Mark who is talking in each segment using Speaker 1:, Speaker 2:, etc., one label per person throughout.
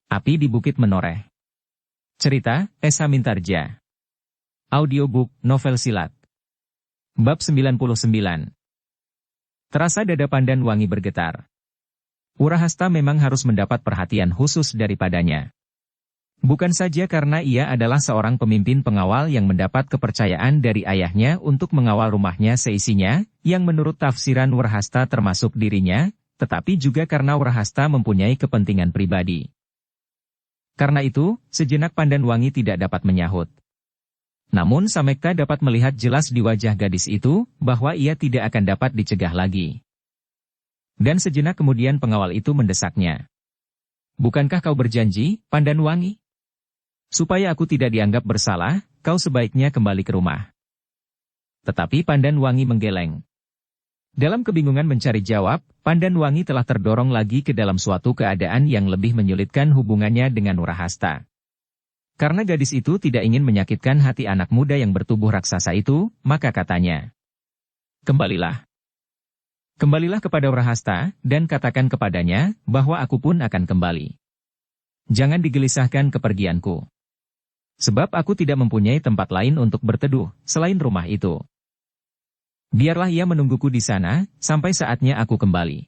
Speaker 1: Api di Bukit Menoreh. Cerita, Esa Mintarja. Audiobook, novel silat. Bab 99. Terasa dada Pandan Wangi bergetar. Urahasta memang harus mendapat perhatian khusus daripadanya. Bukan saja karena ia adalah seorang pemimpin pengawal yang mendapat kepercayaan dari ayahnya untuk mengawal rumahnya seisinya, yang menurut tafsiran Urahasta termasuk dirinya, tetapi juga karena Urahasta mempunyai kepentingan pribadi. Karena itu, sejenak Pandan Wangi tidak dapat menyahut. Namun Samekta dapat melihat jelas di wajah gadis itu, bahwa ia tidak akan dapat dicegah lagi. Dan sejenak kemudian pengawal itu mendesaknya. "Bukankah kau berjanji, Pandan Wangi? Supaya aku tidak dianggap bersalah, kau sebaiknya kembali ke rumah." Tetapi Pandan Wangi menggeleng. Dalam kebingungan mencari jawab, Pandan Wangi telah terdorong lagi ke dalam suatu keadaan yang lebih menyulitkan hubungannya dengan Urahasta. Karena gadis itu tidak ingin menyakitkan hati anak muda yang bertubuh raksasa itu, maka katanya, "Kembalilah. Kembalilah kepada Urahasta, dan katakan kepadanya, bahwa aku pun akan kembali. Jangan digelisahkan kepergianku. Sebab aku tidak mempunyai tempat lain untuk berteduh, selain rumah itu. Biarlah ia menungguku di sana, sampai saatnya aku kembali."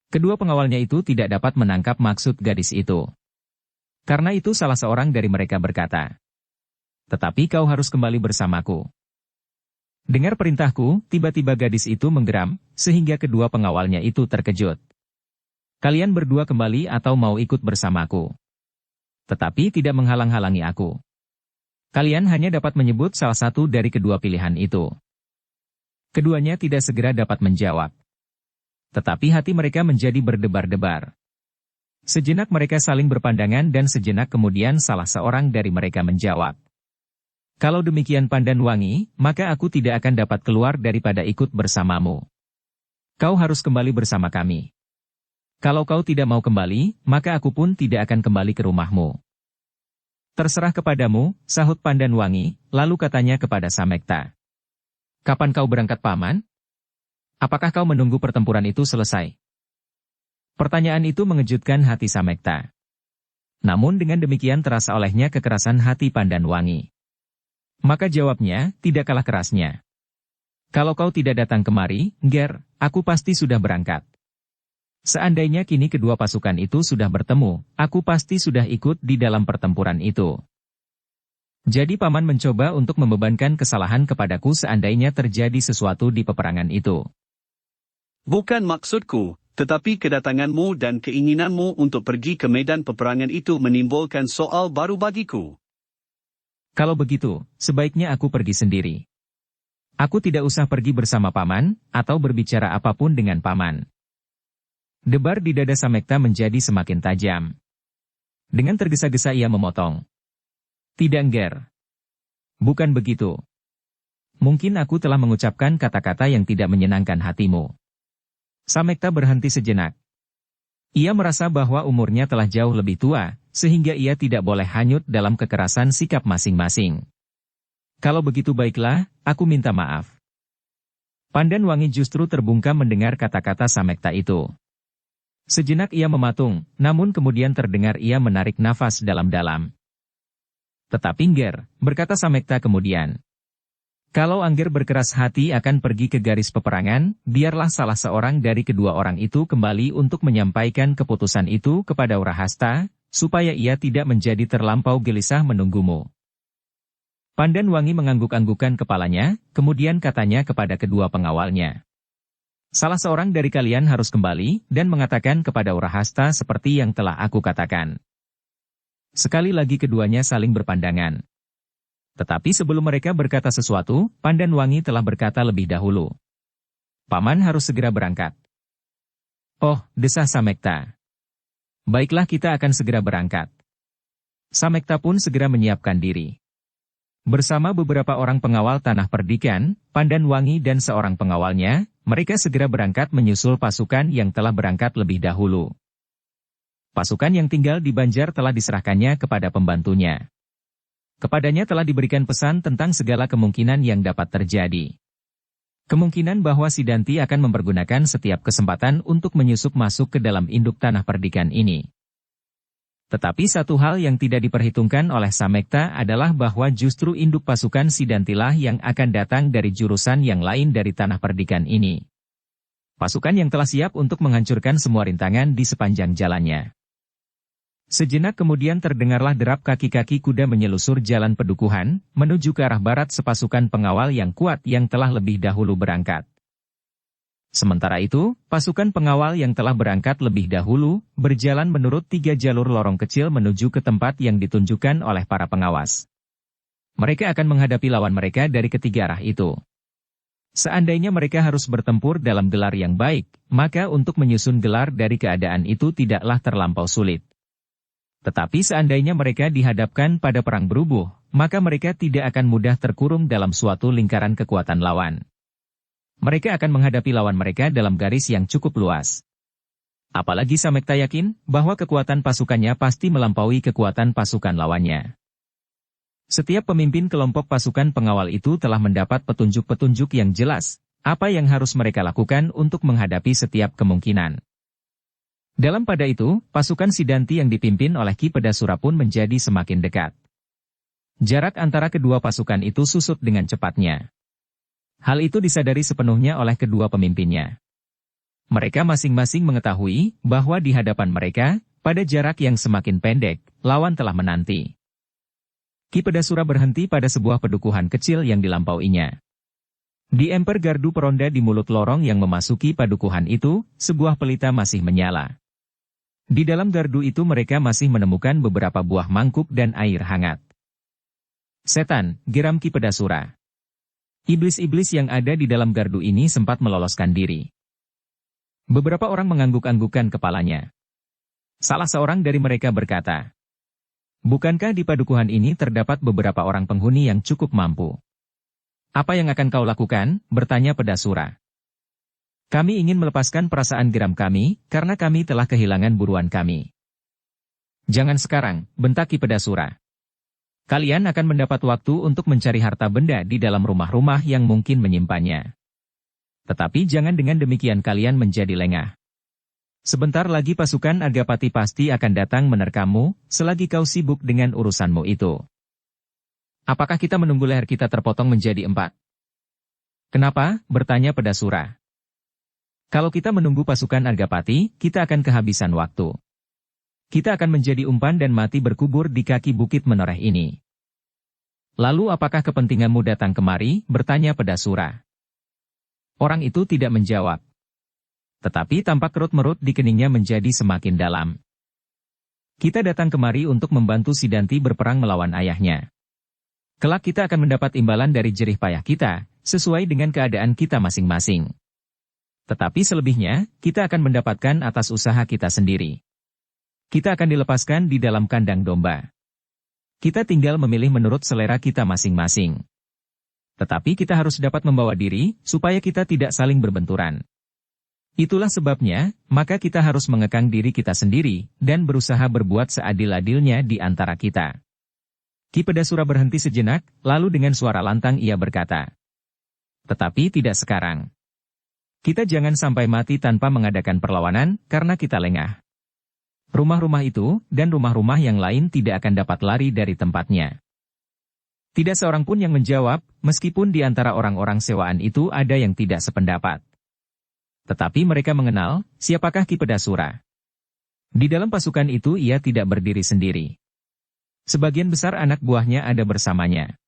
Speaker 1: Kedua pengawalnya itu tidak dapat menangkap maksud gadis itu. Karena itu salah seorang dari mereka berkata, "Tetapi kau harus kembali bersamaku." Dengar perintahku, tiba-tiba gadis itu menggeram, sehingga kedua pengawalnya itu terkejut. "Kalian berdua kembali atau mau ikut bersamaku? Tetapi tidak menghalang-halangi aku. Kalian hanya dapat menyebut salah satu dari kedua pilihan itu." Keduanya tidak segera dapat menjawab. Tetapi hati mereka menjadi berdebar-debar. Sejenak mereka saling berpandangan dan sejenak kemudian salah seorang dari mereka menjawab, "Kalau demikian Pandan Wangi, maka aku tidak akan dapat keluar daripada ikut bersamamu. Kau harus kembali bersama kami. Kalau kau tidak mau kembali, maka aku pun tidak akan kembali ke rumahmu." "Terserah kepadamu," sahut Pandan Wangi, lalu katanya kepada Samekta, "Kapan kau berangkat Paman? Apakah kau menunggu pertempuran itu selesai?" Pertanyaan itu mengejutkan hati Samekta. Namun dengan demikian terasa olehnya kekerasan hati Pandan Wangi. Maka jawabnya, tidak kalah kerasnya, "Kalau kau tidak datang kemari, Ger, aku pasti sudah berangkat. Seandainya kini kedua pasukan itu sudah bertemu, aku pasti sudah ikut di dalam pertempuran itu. Jadi Paman mencoba untuk membebankan kesalahan kepadaku seandainya terjadi sesuatu di peperangan itu."
Speaker 2: "Bukan maksudku, tetapi kedatanganmu dan keinginanmu untuk pergi ke medan peperangan itu menimbulkan soal baru bagiku."
Speaker 1: "Kalau begitu, sebaiknya aku pergi sendiri. Aku tidak usah pergi bersama Paman, atau berbicara apapun dengan Paman." Debar di dada Samekta menjadi semakin tajam. Dengan tergesa-gesa ia memotong, "Tidak, Ger. Bukan begitu. Mungkin aku telah mengucapkan kata-kata yang tidak menyenangkan hatimu." Samekta berhenti sejenak. Ia merasa bahwa umurnya telah jauh lebih tua, sehingga ia tidak boleh hanyut dalam kekerasan sikap masing-masing. "Kalau begitu baiklah, aku minta maaf." Pandan Wangi justru terbungkam mendengar kata-kata Samekta itu. Sejenak ia mematung, namun kemudian terdengar ia menarik nafas dalam-dalam. "Tetapi Nger," berkata Samekta kemudian, "kalau Angger berkeras hati akan pergi ke garis peperangan, biarlah salah seorang dari kedua orang itu kembali untuk menyampaikan keputusan itu kepada Urahasta, supaya ia tidak menjadi terlampau gelisah menunggumu." Pandan Wangi mengangguk-anggukkan kepalanya, kemudian katanya kepada kedua pengawalnya, "Salah seorang dari kalian harus kembali, dan mengatakan kepada Urahasta seperti yang telah aku katakan." Sekali lagi keduanya saling berpandangan. Tetapi sebelum mereka berkata sesuatu, Pandan Wangi telah berkata lebih dahulu, "Paman harus segera berangkat." "Oh," desah Samekta. "Baiklah, kita akan segera berangkat." Samekta pun segera menyiapkan diri. Bersama beberapa orang pengawal tanah perdikan, Pandan Wangi dan seorang pengawalnya, mereka segera berangkat menyusul pasukan yang telah berangkat lebih dahulu. Pasukan yang tinggal di Banjar telah diserahkannya kepada pembantunya. Kepadanya telah diberikan pesan tentang segala kemungkinan yang dapat terjadi. Kemungkinan bahwa Sidanti akan mempergunakan setiap kesempatan untuk menyusup masuk ke dalam induk tanah perdikan ini. Tetapi satu hal yang tidak diperhitungkan oleh Samekta adalah bahwa justru induk pasukan Sidantilah yang akan datang dari jurusan yang lain dari tanah perdikan ini. Pasukan yang telah siap untuk menghancurkan semua rintangan di sepanjang jalannya. Sejenak kemudian terdengarlah derap kaki-kaki kuda menyelusur jalan pedukuhan, menuju ke arah barat sepasukan pengawal yang kuat yang telah lebih dahulu berangkat. Sementara itu, pasukan pengawal yang telah berangkat lebih dahulu, berjalan menurut 3 jalur lorong kecil menuju ke tempat yang ditunjukkan oleh para pengawas. Mereka akan menghadapi lawan mereka dari ketiga arah itu. Seandainya mereka harus bertempur dalam gelar yang baik, maka untuk menyusun gelar dari keadaan itu tidaklah terlampau sulit. Tetapi seandainya mereka dihadapkan pada perang berubuh, maka mereka tidak akan mudah terkurung dalam suatu lingkaran kekuatan lawan. Mereka akan menghadapi lawan mereka dalam garis yang cukup luas. Apalagi Samekta yakin bahwa kekuatan pasukannya pasti melampaui kekuatan pasukan lawannya. Setiap pemimpin kelompok pasukan pengawal itu telah mendapat petunjuk-petunjuk yang jelas, apa yang harus mereka lakukan untuk menghadapi setiap kemungkinan. Dalam pada itu, pasukan Sidanti yang dipimpin oleh Ki Pedasura pun menjadi semakin dekat. Jarak antara kedua pasukan itu susut dengan cepatnya. Hal itu disadari sepenuhnya oleh kedua pemimpinnya. Mereka masing-masing mengetahui bahwa di hadapan mereka, pada jarak yang semakin pendek, lawan telah menanti. Ki Pedasura berhenti pada sebuah pedukuhan kecil yang dilampauinya. Di emper gardu peronda di mulut lorong yang memasuki padukuhan itu, sebuah pelita masih menyala. Di dalam gardu itu mereka masih menemukan beberapa buah mangkuk dan air hangat. Setan, geram Ki Pedasura. Iblis-iblis yang ada di dalam gardu ini sempat meloloskan diri. Beberapa orang mengangguk-anggukkan kepalanya. Salah seorang dari mereka berkata, "Bukankah di padukuhan ini terdapat beberapa orang penghuni yang cukup mampu? Apa yang akan kau lakukan?" bertanya Pedasura. "Kami ingin melepaskan perasaan geram kami, karena kami telah kehilangan buruan kami." "Jangan sekarang," bentak Ki Pedasura. "Kalian akan mendapat waktu untuk mencari harta benda di dalam rumah-rumah yang mungkin menyimpannya. Tetapi jangan dengan demikian kalian menjadi lengah. Sebentar lagi pasukan Agapati pasti akan datang menerkammu, selagi kau sibuk dengan urusanmu itu." "Apakah kita menunggu leher kita terpotong menjadi 4? "Kenapa?" bertanya Pedasura. "Kalau kita menunggu pasukan Agapati, kita akan kehabisan waktu. Kita akan menjadi umpan dan mati berkubur di kaki bukit menoreh ini." "Lalu apakah kepentinganmu datang kemari?" bertanya Pedasura. Orang itu tidak menjawab. Tetapi tampak kerut-merut di keningnya menjadi semakin dalam. "Kita datang kemari untuk membantu Sidanti berperang melawan ayahnya. Kelak kita akan mendapat imbalan dari jerih payah kita, sesuai dengan keadaan kita masing-masing. Tetapi selebihnya, kita akan mendapatkan atas usaha kita sendiri. Kita akan dilepaskan di dalam kandang domba. Kita tinggal memilih menurut selera kita masing-masing. Tetapi kita harus dapat membawa diri, supaya kita tidak saling berbenturan. Itulah sebabnya, maka kita harus mengekang diri kita sendiri, dan berusaha berbuat seadil-adilnya di antara kita." Ki Pedasura berhenti sejenak, lalu dengan suara lantang ia berkata, "Tetapi tidak sekarang. Kita jangan sampai mati tanpa mengadakan perlawanan, karena kita lengah. Rumah-rumah itu, dan rumah-rumah yang lain tidak akan dapat lari dari tempatnya." Tidak seorang pun yang menjawab, meskipun di antara orang-orang sewaan itu ada yang tidak sependapat. Tetapi mereka mengenal, siapakah Ki Pedasura. Di dalam pasukan itu ia tidak berdiri sendiri. Sebagian besar anak buahnya ada bersamanya.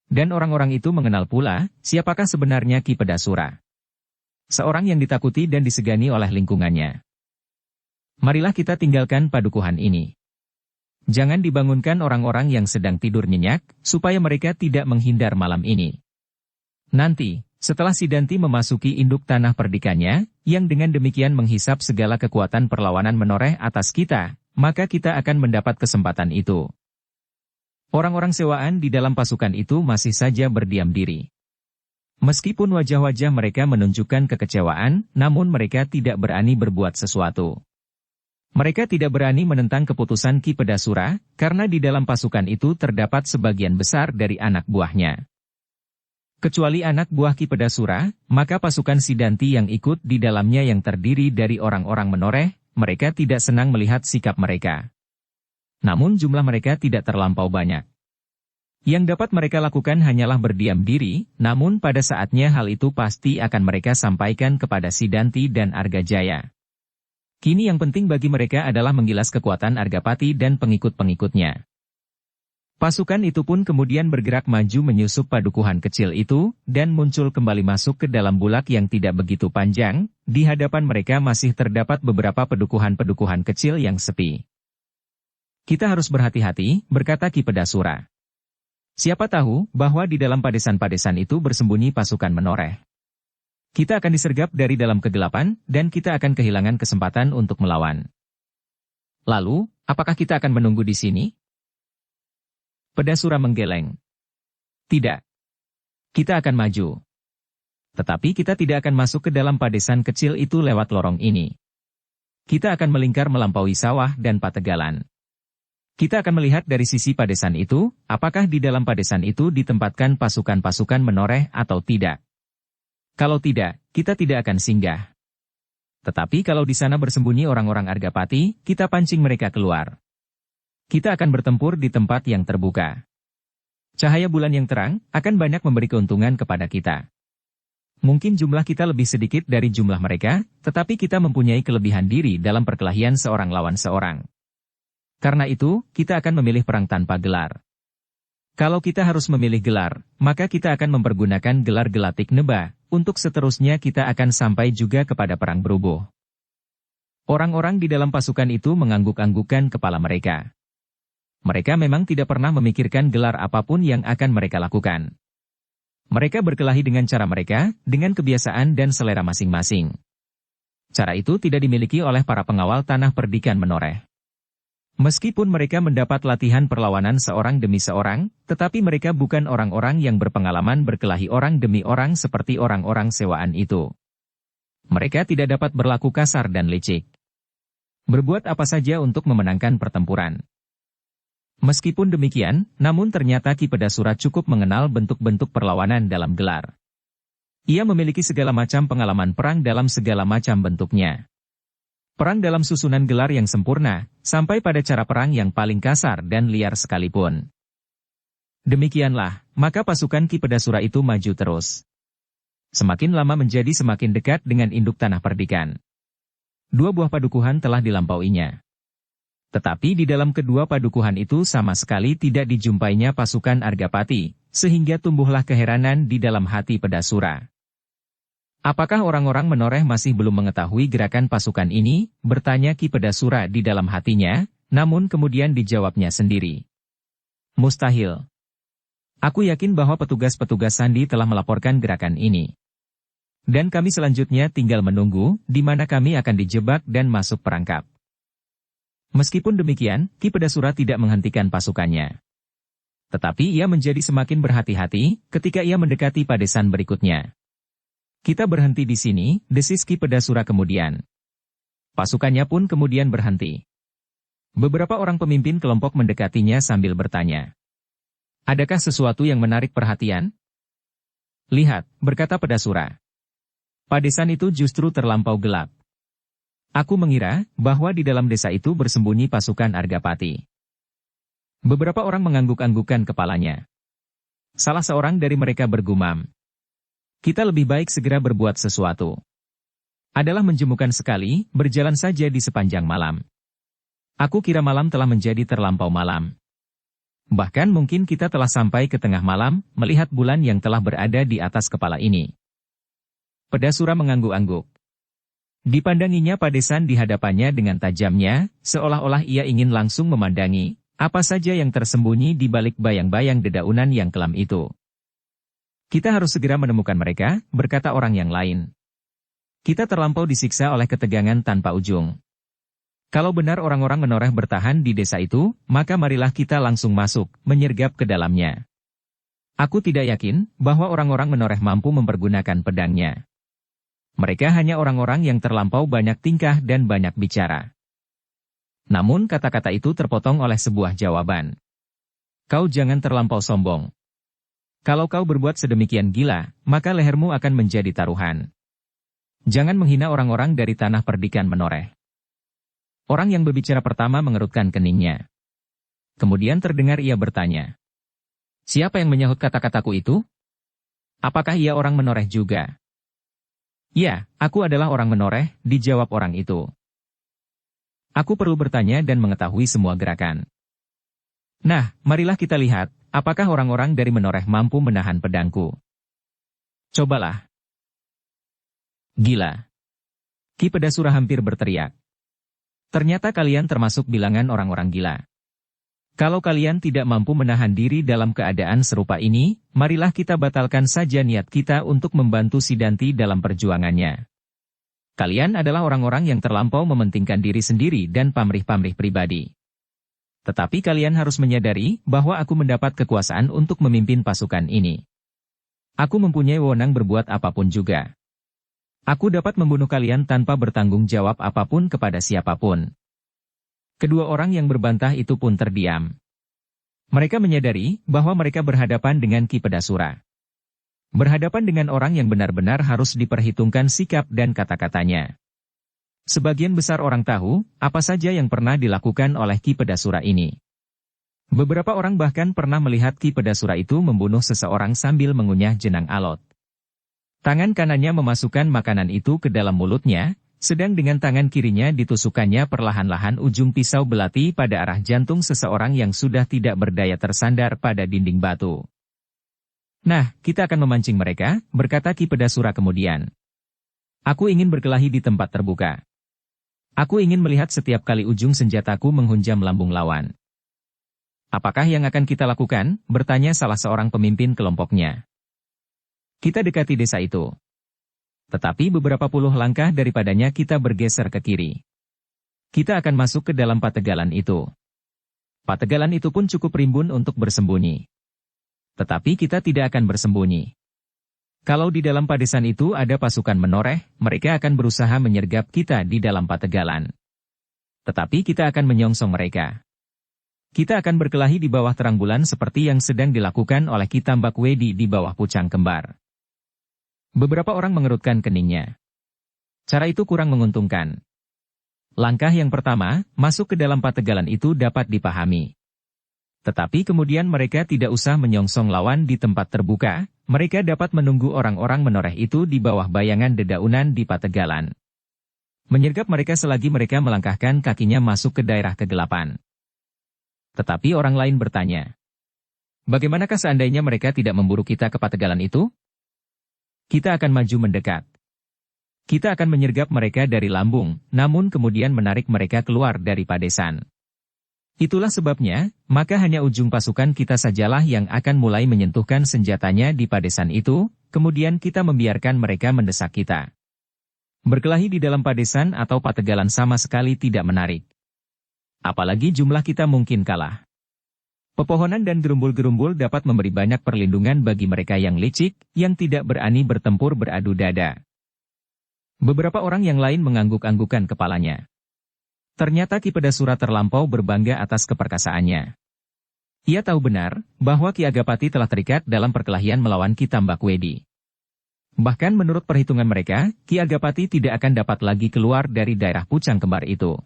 Speaker 1: Dan orang-orang itu mengenal pula, siapakah sebenarnya Ki Pedasura. Seorang yang ditakuti dan disegani oleh lingkungannya. Marilah kita tinggalkan padukuhan ini. Jangan dibangunkan orang-orang yang sedang tidur nyenyak, supaya mereka tidak menghindar malam ini. Nanti, setelah Sidanti memasuki induk tanah perdikannya, yang dengan demikian menghisap segala kekuatan perlawanan menoreh atas kita, maka kita akan mendapat kesempatan itu. Orang-orang sewaan di dalam pasukan itu masih saja berdiam diri. Meskipun wajah-wajah mereka menunjukkan kekecewaan, namun mereka tidak berani berbuat sesuatu. Mereka tidak berani menentang keputusan Ki Pedasura, karena di dalam pasukan itu terdapat sebagian besar dari anak buahnya. Kecuali anak buah Ki Pedasura, maka pasukan Sidanti yang ikut di dalamnya yang terdiri dari orang-orang menoreh, mereka tidak senang melihat sikap mereka. Namun jumlah mereka tidak terlampau banyak. Yang dapat mereka lakukan hanyalah berdiam diri, namun pada saatnya hal itu pasti akan mereka sampaikan kepada Sidanti dan Argajaya. Kini yang penting bagi mereka adalah menggilas kekuatan Argapati dan pengikut-pengikutnya. Pasukan itu pun kemudian bergerak maju menyusup padukuhan kecil itu, dan muncul kembali masuk ke dalam bulak yang tidak begitu panjang. Di hadapan mereka masih terdapat beberapa pedukuhan-pedukuhan kecil yang sepi. Kita harus berhati-hati, berkata Ki Pedasura. Siapa tahu bahwa di dalam padesan-padesan itu bersembunyi pasukan menoreh. Kita akan disergap dari dalam kegelapan, dan kita akan kehilangan kesempatan untuk melawan. Lalu, apakah kita akan menunggu di sini? Pedasura menggeleng. Tidak. Kita akan maju. Tetapi kita tidak akan masuk ke dalam padesan kecil itu lewat lorong ini. Kita akan melingkar melampaui sawah dan pategalan. Kita akan melihat dari sisi padesan itu, apakah di dalam padesan itu ditempatkan pasukan-pasukan menoreh atau tidak. Kalau tidak, kita tidak akan singgah. Tetapi kalau di sana bersembunyi orang-orang Argapati, kita pancing mereka keluar. Kita akan bertempur di tempat yang terbuka. Cahaya bulan yang terang akan banyak memberi keuntungan kepada kita. Mungkin jumlah kita lebih sedikit dari jumlah mereka, tetapi kita mempunyai kelebihan diri dalam perkelahian seorang lawan seorang. Karena itu, kita akan memilih perang tanpa gelar. Kalau kita harus memilih gelar, maka kita akan mempergunakan gelar Gelatik Neba, untuk seterusnya kita akan sampai juga kepada perang berubuh. Orang-orang di dalam pasukan itu mengangguk-anggukkan kepala mereka. Mereka memang tidak pernah memikirkan gelar apapun yang akan mereka lakukan. Mereka berkelahi dengan cara mereka, dengan kebiasaan dan selera masing-masing. Cara itu tidak dimiliki oleh para pengawal tanah perdikan menoreh. Meskipun mereka mendapat latihan perlawanan seorang demi seorang, tetapi mereka bukan orang-orang yang berpengalaman berkelahi orang demi orang seperti orang-orang sewaan itu. Mereka tidak dapat berlaku kasar dan licik. Berbuat apa saja untuk memenangkan pertempuran. Meskipun demikian, namun ternyata Ki Pedasura cukup mengenal bentuk-bentuk perlawanan dalam gelar. Ia memiliki segala macam pengalaman perang dalam segala macam bentuknya. Perang dalam susunan gelar yang sempurna, sampai pada cara perang yang paling kasar dan liar sekalipun. Demikianlah, maka pasukan Ki Pedasura itu maju terus. Semakin lama menjadi semakin dekat dengan induk tanah perdikan. 2 buah padukuhan telah dilampauinya. Tetapi di dalam kedua padukuhan itu sama sekali tidak dijumpainya pasukan Argapati, sehingga tumbuhlah keheranan di dalam hati Pedasura. Apakah orang-orang menoreh masih belum mengetahui gerakan pasukan ini? Bertanya Ki Pedasura di dalam hatinya, namun kemudian dijawabnya sendiri. Mustahil. Aku yakin bahwa petugas-petugas sandi telah melaporkan gerakan ini. Dan kami selanjutnya tinggal menunggu, di mana kami akan dijebak dan masuk perangkap. Meskipun demikian, Ki Pedasura tidak menghentikan pasukannya. Tetapi ia menjadi semakin berhati-hati ketika ia mendekati padesan berikutnya. Kita berhenti di sini, desis Ki Pedasura kemudian. Pasukannya pun kemudian berhenti. Beberapa orang pemimpin kelompok mendekatinya sambil bertanya. Adakah sesuatu yang menarik perhatian? Lihat, berkata Pedasura. Padesan itu justru terlampau gelap. Aku mengira bahwa di dalam desa itu bersembunyi pasukan Argapati. Beberapa orang mengangguk-anggukkan kepalanya. Salah seorang dari mereka bergumam. Kita lebih baik segera berbuat sesuatu. Adalah menjemukan sekali, berjalan saja di sepanjang malam. Aku kira malam telah menjadi terlampau malam. Bahkan mungkin kita telah sampai ke tengah malam, melihat bulan yang telah berada di atas kepala ini. Pedasura mengangguk-angguk. Dipandanginya padesan di hadapannya dengan tajamnya, seolah-olah ia ingin langsung memandangi apa saja yang tersembunyi di balik bayang-bayang dedaunan yang kelam itu. Kita harus segera menemukan mereka, berkata orang yang lain. Kita terlampau disiksa oleh ketegangan tanpa ujung. Kalau benar orang-orang menoreh bertahan di desa itu, maka marilah kita langsung masuk, menyergap ke dalamnya. Aku tidak yakin bahwa orang-orang menoreh mampu mempergunakan pedangnya. Mereka hanya orang-orang yang terlampau banyak tingkah dan banyak bicara. Namun kata-kata itu terpotong oleh sebuah jawaban. Kau jangan terlampau sombong. Kalau kau berbuat sedemikian gila, maka lehermu akan menjadi taruhan. Jangan menghina orang-orang dari tanah perdikan menoreh. Orang yang berbicara pertama mengerutkan keningnya. Kemudian terdengar ia bertanya. Siapa yang menyahut kata-kataku itu? Apakah ia orang menoreh juga? Ya, aku adalah orang menoreh, dijawab orang itu. Aku perlu bertanya dan mengetahui semua gerakan. Nah, marilah kita lihat, apakah orang-orang dari menoreh mampu menahan pedangku. Cobalah. Gila. Ki Pedasura hampir berteriak. Ternyata kalian termasuk bilangan orang-orang gila. Kalau kalian tidak mampu menahan diri dalam keadaan serupa ini, marilah kita batalkan saja niat kita untuk membantu Sidanti dalam perjuangannya. Kalian adalah orang-orang yang terlampau mementingkan diri sendiri dan pamrih-pamrih pribadi. Tetapi kalian harus menyadari bahwa aku mendapat kekuasaan untuk memimpin pasukan ini. Aku mempunyai wewenang berbuat apapun juga. Aku dapat membunuh kalian tanpa bertanggung jawab apapun kepada siapapun. Kedua orang yang berbantah itu pun terdiam. Mereka menyadari bahwa mereka berhadapan dengan Ki Pedasura. Berhadapan dengan orang yang benar-benar harus diperhitungkan sikap dan kata-katanya. Sebagian besar orang tahu apa saja yang pernah dilakukan oleh Ki Pedasura ini. Beberapa orang bahkan pernah melihat Ki Pedasura itu membunuh seseorang sambil mengunyah jenang alot. Tangan kanannya memasukkan makanan itu ke dalam mulutnya, sedang dengan tangan kirinya ditusukkannya perlahan-lahan ujung pisau belati pada arah jantung seseorang yang sudah tidak berdaya tersandar pada dinding batu. Nah, kita akan memancing mereka, berkata Ki Pedasura kemudian. Aku ingin berkelahi di tempat terbuka. Aku ingin melihat setiap kali ujung senjataku menghunjam lambung lawan. Apakah yang akan kita lakukan? Bertanya salah seorang pemimpin kelompoknya. Kita dekati desa itu. Tetapi beberapa puluh langkah daripadanya kita bergeser ke kiri. Kita akan masuk ke dalam pategalan itu. Pategalan itu pun cukup rimbun untuk bersembunyi. Tetapi kita tidak akan bersembunyi. Kalau di dalam padesan itu ada pasukan menoreh, mereka akan berusaha menyergap kita di dalam pategalan. Tetapi kita akan menyongsong mereka. Kita akan berkelahi di bawah terang bulan seperti yang sedang dilakukan oleh Ki Tambak Wedi di bawah Pucang Kembar. Beberapa orang mengerutkan keningnya. Cara itu kurang menguntungkan. Langkah yang pertama, masuk ke dalam pategalan itu dapat dipahami. Tetapi kemudian mereka tidak usah menyongsong lawan di tempat terbuka, mereka dapat menunggu orang-orang menoreh itu di bawah bayangan dedaunan di pategalan. Menyergap mereka selagi mereka melangkahkan kakinya masuk ke daerah kegelapan. Tetapi orang lain bertanya, bagaimanakah seandainya mereka tidak memburu kita ke pategalan itu? Kita akan maju mendekat. Kita akan menyergap mereka dari lambung, namun kemudian menarik mereka keluar dari padesan. Itulah sebabnya, maka hanya ujung pasukan kita sajalah yang akan mulai menyentuhkan senjatanya di padesan itu, kemudian kita membiarkan mereka mendesak kita. Berkelahi di dalam padesan atau pategalan sama sekali tidak menarik. Apalagi jumlah kita mungkin kalah. Pepohonan dan gerumbul-gerumbul dapat memberi banyak perlindungan bagi mereka yang licik, yang tidak berani bertempur beradu dada. Beberapa orang yang lain mengangguk-anggukan kepalanya. Ternyata Ki Pedasura terlampau berbangga atas keperkasaannya. Ia tahu benar bahwa Ki Agapati telah terikat dalam perkelahian melawan Ki Tambak Wedi. Bahkan menurut perhitungan mereka, Ki Agapati tidak akan dapat lagi keluar dari daerah Pucang Kembar itu.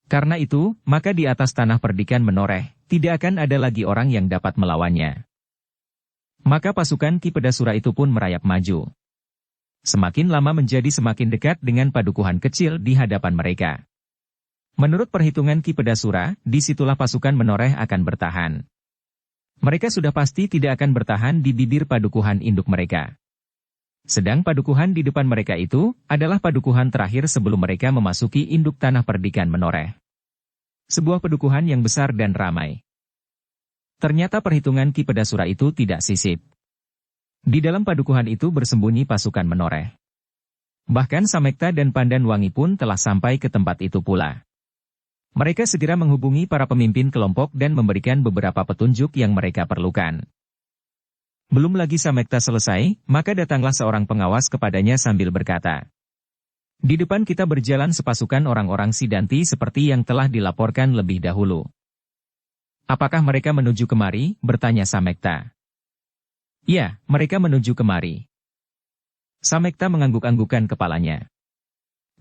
Speaker 1: Karena itu, maka di atas tanah perdikan menoreh, tidak akan ada lagi orang yang dapat melawannya. Maka pasukan Ki Pedasura itu pun merayap maju. Semakin lama menjadi semakin dekat dengan padukuhan kecil di hadapan mereka. Menurut perhitungan Ki Pedasura, disitulah pasukan menoreh akan bertahan. Mereka sudah pasti tidak akan bertahan di bibir padukuhan induk mereka. Sedang padukuhan di depan mereka itu adalah padukuhan terakhir sebelum mereka memasuki induk tanah perdikan menoreh. Sebuah padukuhan yang besar dan ramai. Ternyata perhitungan Ki Pedasura itu tidak sisip. Di dalam padukuhan itu bersembunyi pasukan menoreh. Bahkan Samekta dan Pandan Wangi pun telah sampai ke tempat itu pula. Mereka segera menghubungi para pemimpin kelompok dan memberikan beberapa petunjuk yang mereka perlukan. Belum lagi Samekta selesai, maka datanglah seorang pengawas kepadanya sambil berkata, "Di depan kita berjalan sepasukan orang-orang Sidanti seperti yang telah dilaporkan lebih dahulu." "Apakah mereka menuju kemari?" bertanya Samekta. "Ya, mereka menuju kemari." Samekta mengangguk-anggukan kepalanya.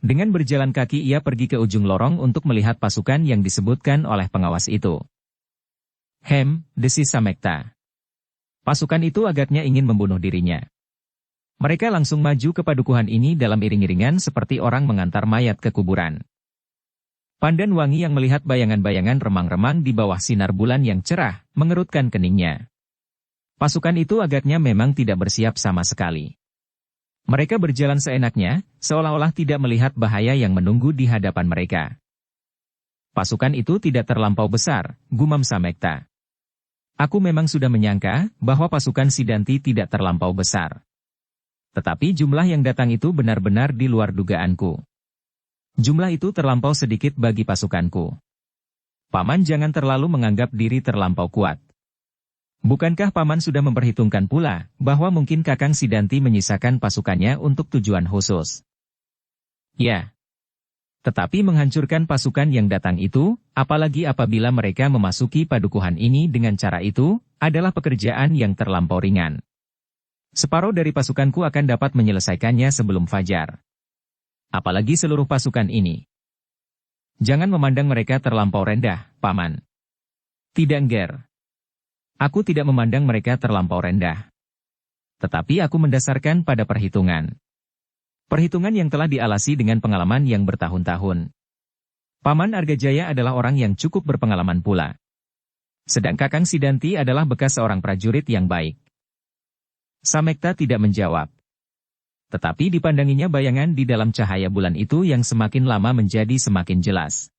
Speaker 1: Dengan berjalan kaki ia pergi ke ujung lorong untuk melihat pasukan yang disebutkan oleh pengawas itu. desis Samekta. Pasukan itu agaknya ingin membunuh dirinya. Mereka langsung maju ke padukuhan ini dalam iring-iringan seperti orang mengantar mayat ke kuburan. Pandan Wangi yang melihat bayangan-bayangan remang-remang di bawah sinar bulan yang cerah, mengerutkan keningnya. Pasukan itu agaknya memang tidak bersiap sama sekali. Mereka berjalan seenaknya, seolah-olah tidak melihat bahaya yang menunggu di hadapan mereka. Pasukan itu tidak terlampau besar, gumam Samekta. Aku memang sudah menyangka bahwa pasukan Sidanti tidak terlampau besar. Tetapi jumlah yang datang itu benar-benar di luar dugaanku. Jumlah itu terlampau sedikit bagi pasukanku. Paman jangan terlalu menganggap diri terlampau kuat. Bukankah Paman sudah memperhitungkan pula bahwa mungkin Kakang Sidanti menyisakan pasukannya untuk tujuan khusus? Ya. Tetapi menghancurkan pasukan yang datang itu, apalagi apabila mereka memasuki padukuhan ini dengan cara itu, adalah pekerjaan yang terlampau ringan. Separuh dari pasukanku akan dapat menyelesaikannya sebelum fajar. Apalagi seluruh pasukan ini. Jangan memandang mereka terlampau rendah, Paman. Tidak, Nger. Aku tidak memandang mereka terlampau rendah. Tetapi aku mendasarkan pada perhitungan. Perhitungan yang telah dialasi dengan pengalaman yang bertahun-tahun. Paman Argajaya adalah orang yang cukup berpengalaman pula. Sedang Kakang Sidanti adalah bekas seorang prajurit yang baik. Samekta tidak menjawab. Tetapi dipandanginya bayangan di dalam cahaya bulan itu yang semakin lama menjadi semakin jelas.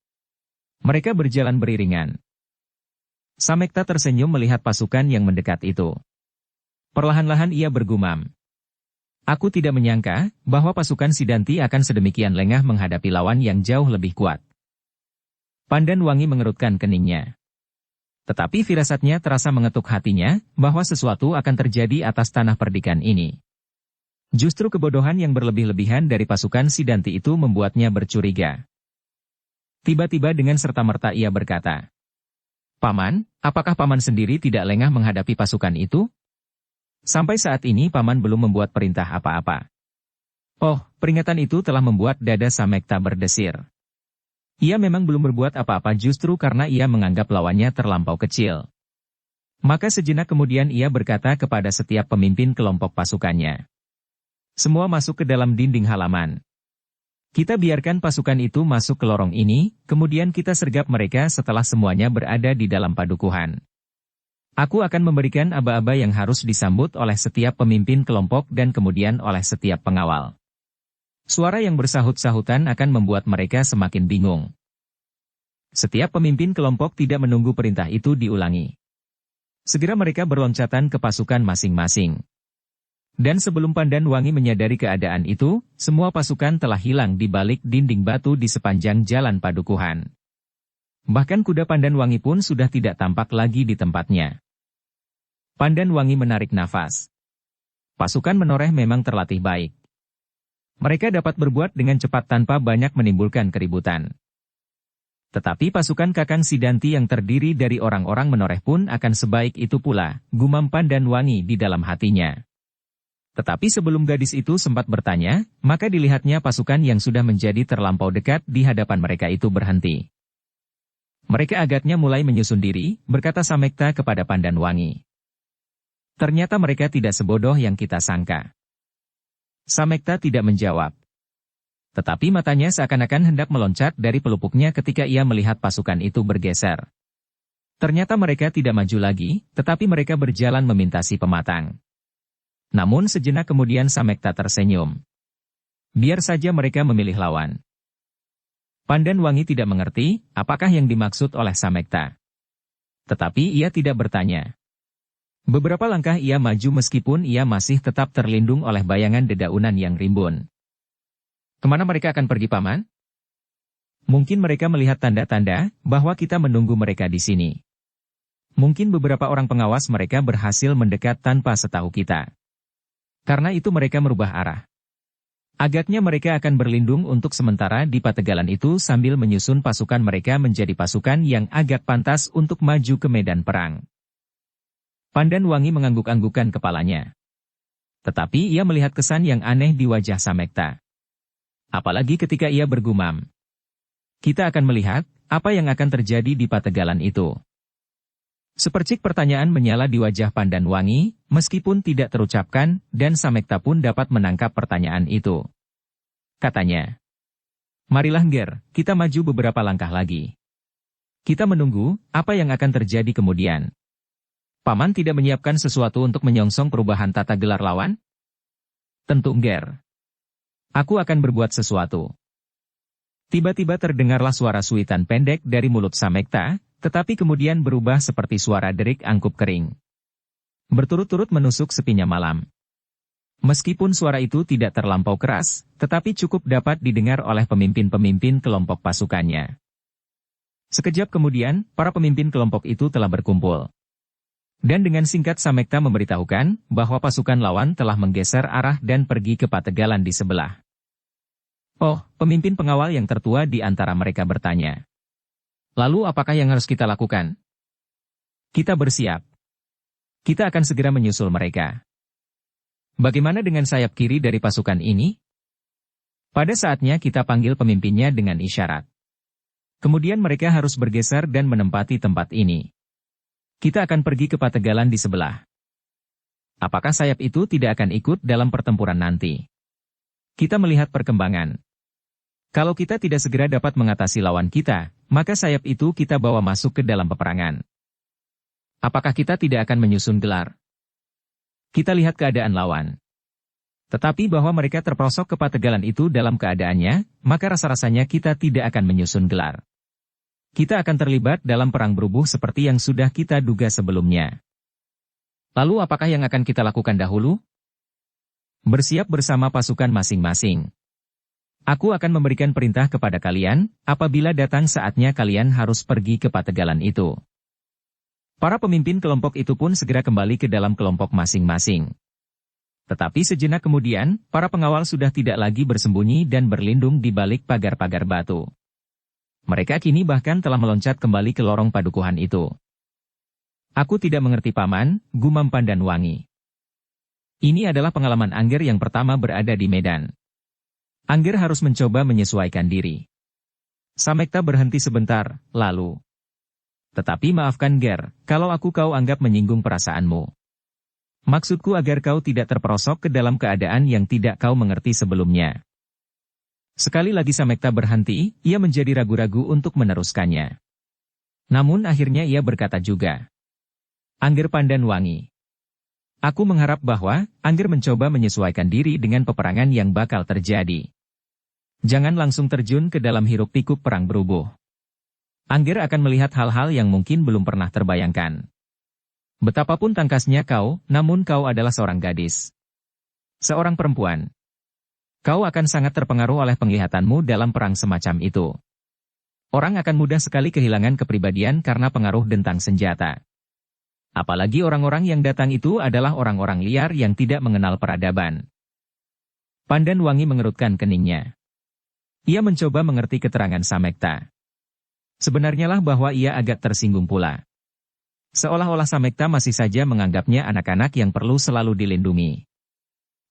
Speaker 1: Mereka berjalan beriringan. Samekta tersenyum melihat pasukan yang mendekat itu. Perlahan-lahan ia bergumam. Aku tidak menyangka bahwa pasukan Sidanti akan sedemikian lengah menghadapi lawan yang jauh lebih kuat. Pandan Wangi mengerutkan keningnya. Tetapi firasatnya terasa mengetuk hatinya bahwa sesuatu akan terjadi atas tanah perdikan ini. Justru kebodohan yang berlebih-lebihan dari pasukan Sidanti itu membuatnya bercuriga. Tiba-tiba dengan serta-merta ia berkata, Paman, apakah Paman sendiri tidak lengah menghadapi pasukan itu? Sampai saat ini Paman belum membuat perintah apa-apa. Oh, peringatan itu telah membuat dada Samekta berdesir. Ia memang belum berbuat apa-apa justru karena ia menganggap lawannya terlampau kecil. Maka sejenak kemudian ia berkata kepada setiap pemimpin kelompok pasukannya. Semua masuk ke dalam dinding halaman. Kita biarkan pasukan itu masuk ke lorong ini, kemudian kita sergap mereka setelah semuanya berada di dalam padukuhan. Aku akan memberikan aba-aba yang harus disambut oleh setiap pemimpin kelompok dan kemudian oleh setiap pengawal. Suara yang bersahut-sahutan akan membuat mereka semakin bingung. Setiap pemimpin kelompok tidak menunggu perintah itu diulangi. Segera mereka berloncatan ke pasukan masing-masing. Dan sebelum Pandan Wangi menyadari keadaan itu, semua pasukan telah hilang di balik dinding batu di sepanjang jalan padukuhan. Bahkan kuda Pandan Wangi pun sudah tidak tampak lagi di tempatnya. Pandan Wangi menarik nafas. Pasukan menoreh memang terlatih baik. Mereka dapat berbuat dengan cepat tanpa banyak menimbulkan keributan. Tetapi pasukan Kakang Sidanti yang terdiri dari orang-orang menoreh pun akan sebaik itu pula, gumam Pandan Wangi di dalam hatinya. Tetapi sebelum gadis itu sempat bertanya, maka dilihatnya pasukan yang sudah menjadi terlampau dekat di hadapan mereka itu berhenti. Mereka agaknya mulai menyusun diri, berkata Samekta kepada Pandan Wangi. Ternyata mereka tidak sebodoh yang kita sangka. Samekta tidak menjawab. Tetapi matanya seakan-akan hendak meloncat dari pelupuknya ketika ia melihat pasukan itu bergeser. Ternyata mereka tidak maju lagi, tetapi mereka berjalan memintasi pematang. Namun sejenak kemudian Samekta tersenyum. Biar saja mereka memilih lawan. Pandan Wangi tidak mengerti apakah yang dimaksud oleh Samekta. Tetapi ia tidak bertanya. Beberapa langkah ia maju meskipun ia masih tetap terlindung oleh bayangan dedaunan yang rimbun. Kemana mereka akan pergi, Paman? Mungkin mereka melihat tanda-tanda bahwa kita menunggu mereka di sini. Mungkin beberapa orang pengawas mereka berhasil mendekat tanpa setahu kita. Karena itu mereka merubah arah. Agaknya mereka akan berlindung untuk sementara di Pategalan itu sambil menyusun pasukan mereka menjadi pasukan yang agak pantas untuk maju ke medan perang. Pandan Wangi mengangguk-anggukkan kepalanya. Tetapi ia melihat kesan yang aneh di wajah Samekta. Apalagi ketika ia bergumam. Kita akan melihat apa yang akan terjadi di Pategalan itu. Sepercik pertanyaan menyala di wajah Pandan Wangi, meskipun tidak terucapkan, dan Samekta pun dapat menangkap pertanyaan itu. Katanya, "Marilah Ger, kita maju beberapa langkah lagi. Kita menunggu, apa yang akan terjadi kemudian. Paman tidak menyiapkan sesuatu untuk menyongsong perubahan tata gelar lawan?" "Tentu Ger. Aku akan berbuat sesuatu." Tiba-tiba terdengarlah suara suitan pendek dari mulut Samekta, tetapi kemudian berubah seperti suara derik angkup kering. Berturut-turut menusuk sepinya malam. Meskipun suara itu tidak terlampau keras, tetapi cukup dapat didengar oleh pemimpin-pemimpin kelompok pasukannya. Sekejap kemudian, para pemimpin kelompok itu telah berkumpul. Dan dengan singkat Samekta memberitahukan bahwa pasukan lawan telah menggeser arah dan pergi ke pategalan di sebelah. Oh, pemimpin pengawal yang tertua di antara mereka bertanya. "Lalu apakah yang harus kita lakukan?" "Kita bersiap. Kita akan segera menyusul mereka." "Bagaimana dengan sayap kiri dari pasukan ini?" "Pada saatnya kita panggil pemimpinnya dengan isyarat. Kemudian mereka harus bergeser dan menempati tempat ini. Kita akan pergi ke pategalan di sebelah." "Apakah sayap itu tidak akan ikut dalam pertempuran nanti?" "Kita melihat perkembangan. Kalau kita tidak segera dapat mengatasi lawan kita, maka sayap itu kita bawa masuk ke dalam peperangan." "Apakah kita tidak akan menyusun gelar?" "Kita lihat keadaan lawan. Tetapi bahwa mereka terperosok ke pategalan itu dalam keadaannya, maka rasa-rasanya kita tidak akan menyusun gelar. Kita akan terlibat dalam perang berubuh seperti yang sudah kita duga sebelumnya." "Lalu apakah yang akan kita lakukan dahulu?" "Bersiap bersama pasukan masing-masing. Aku akan memberikan perintah kepada kalian, apabila datang saatnya kalian harus pergi ke pategalan itu." Para pemimpin kelompok itu pun segera kembali ke dalam kelompok masing-masing. Tetapi sejenak kemudian, para pengawal sudah tidak lagi bersembunyi dan berlindung di balik pagar-pagar batu. Mereka kini bahkan telah meloncat kembali ke lorong padukuhan itu. "Aku tidak mengerti Paman," gumam Pandan Wangi. "Ini adalah pengalaman Angger yang pertama berada di medan. Angger harus mencoba menyesuaikan diri." Samekta berhenti sebentar, lalu. "Tetapi maafkan Ger, kalau kau anggap menyinggung perasaanmu. Maksudku agar kau tidak terperosok ke dalam keadaan yang tidak kau mengerti sebelumnya." Sekali lagi Samekta berhenti, ia menjadi ragu-ragu untuk meneruskannya. Namun akhirnya ia berkata juga. "Angger Pandan Wangi. Aku mengharap bahwa Angger mencoba menyesuaikan diri dengan peperangan yang bakal terjadi. Jangan langsung terjun ke dalam hiruk-pikuk perang berubuh. Angger akan melihat hal-hal yang mungkin belum pernah terbayangkan. Betapapun tangkasnya kau, namun kau adalah seorang gadis. Seorang perempuan. Kau akan sangat terpengaruh oleh penglihatanmu dalam perang semacam itu. Orang akan mudah sekali kehilangan kepribadian karena pengaruh dentang senjata. Apalagi orang-orang yang datang itu adalah orang-orang liar yang tidak mengenal peradaban." Pandan Wangi mengerutkan keningnya. Ia mencoba mengerti keterangan Samekta. Sebenarnya lah bahwa ia agak tersinggung pula. Seolah-olah Samekta masih saja menganggapnya anak-anak yang perlu selalu dilindungi.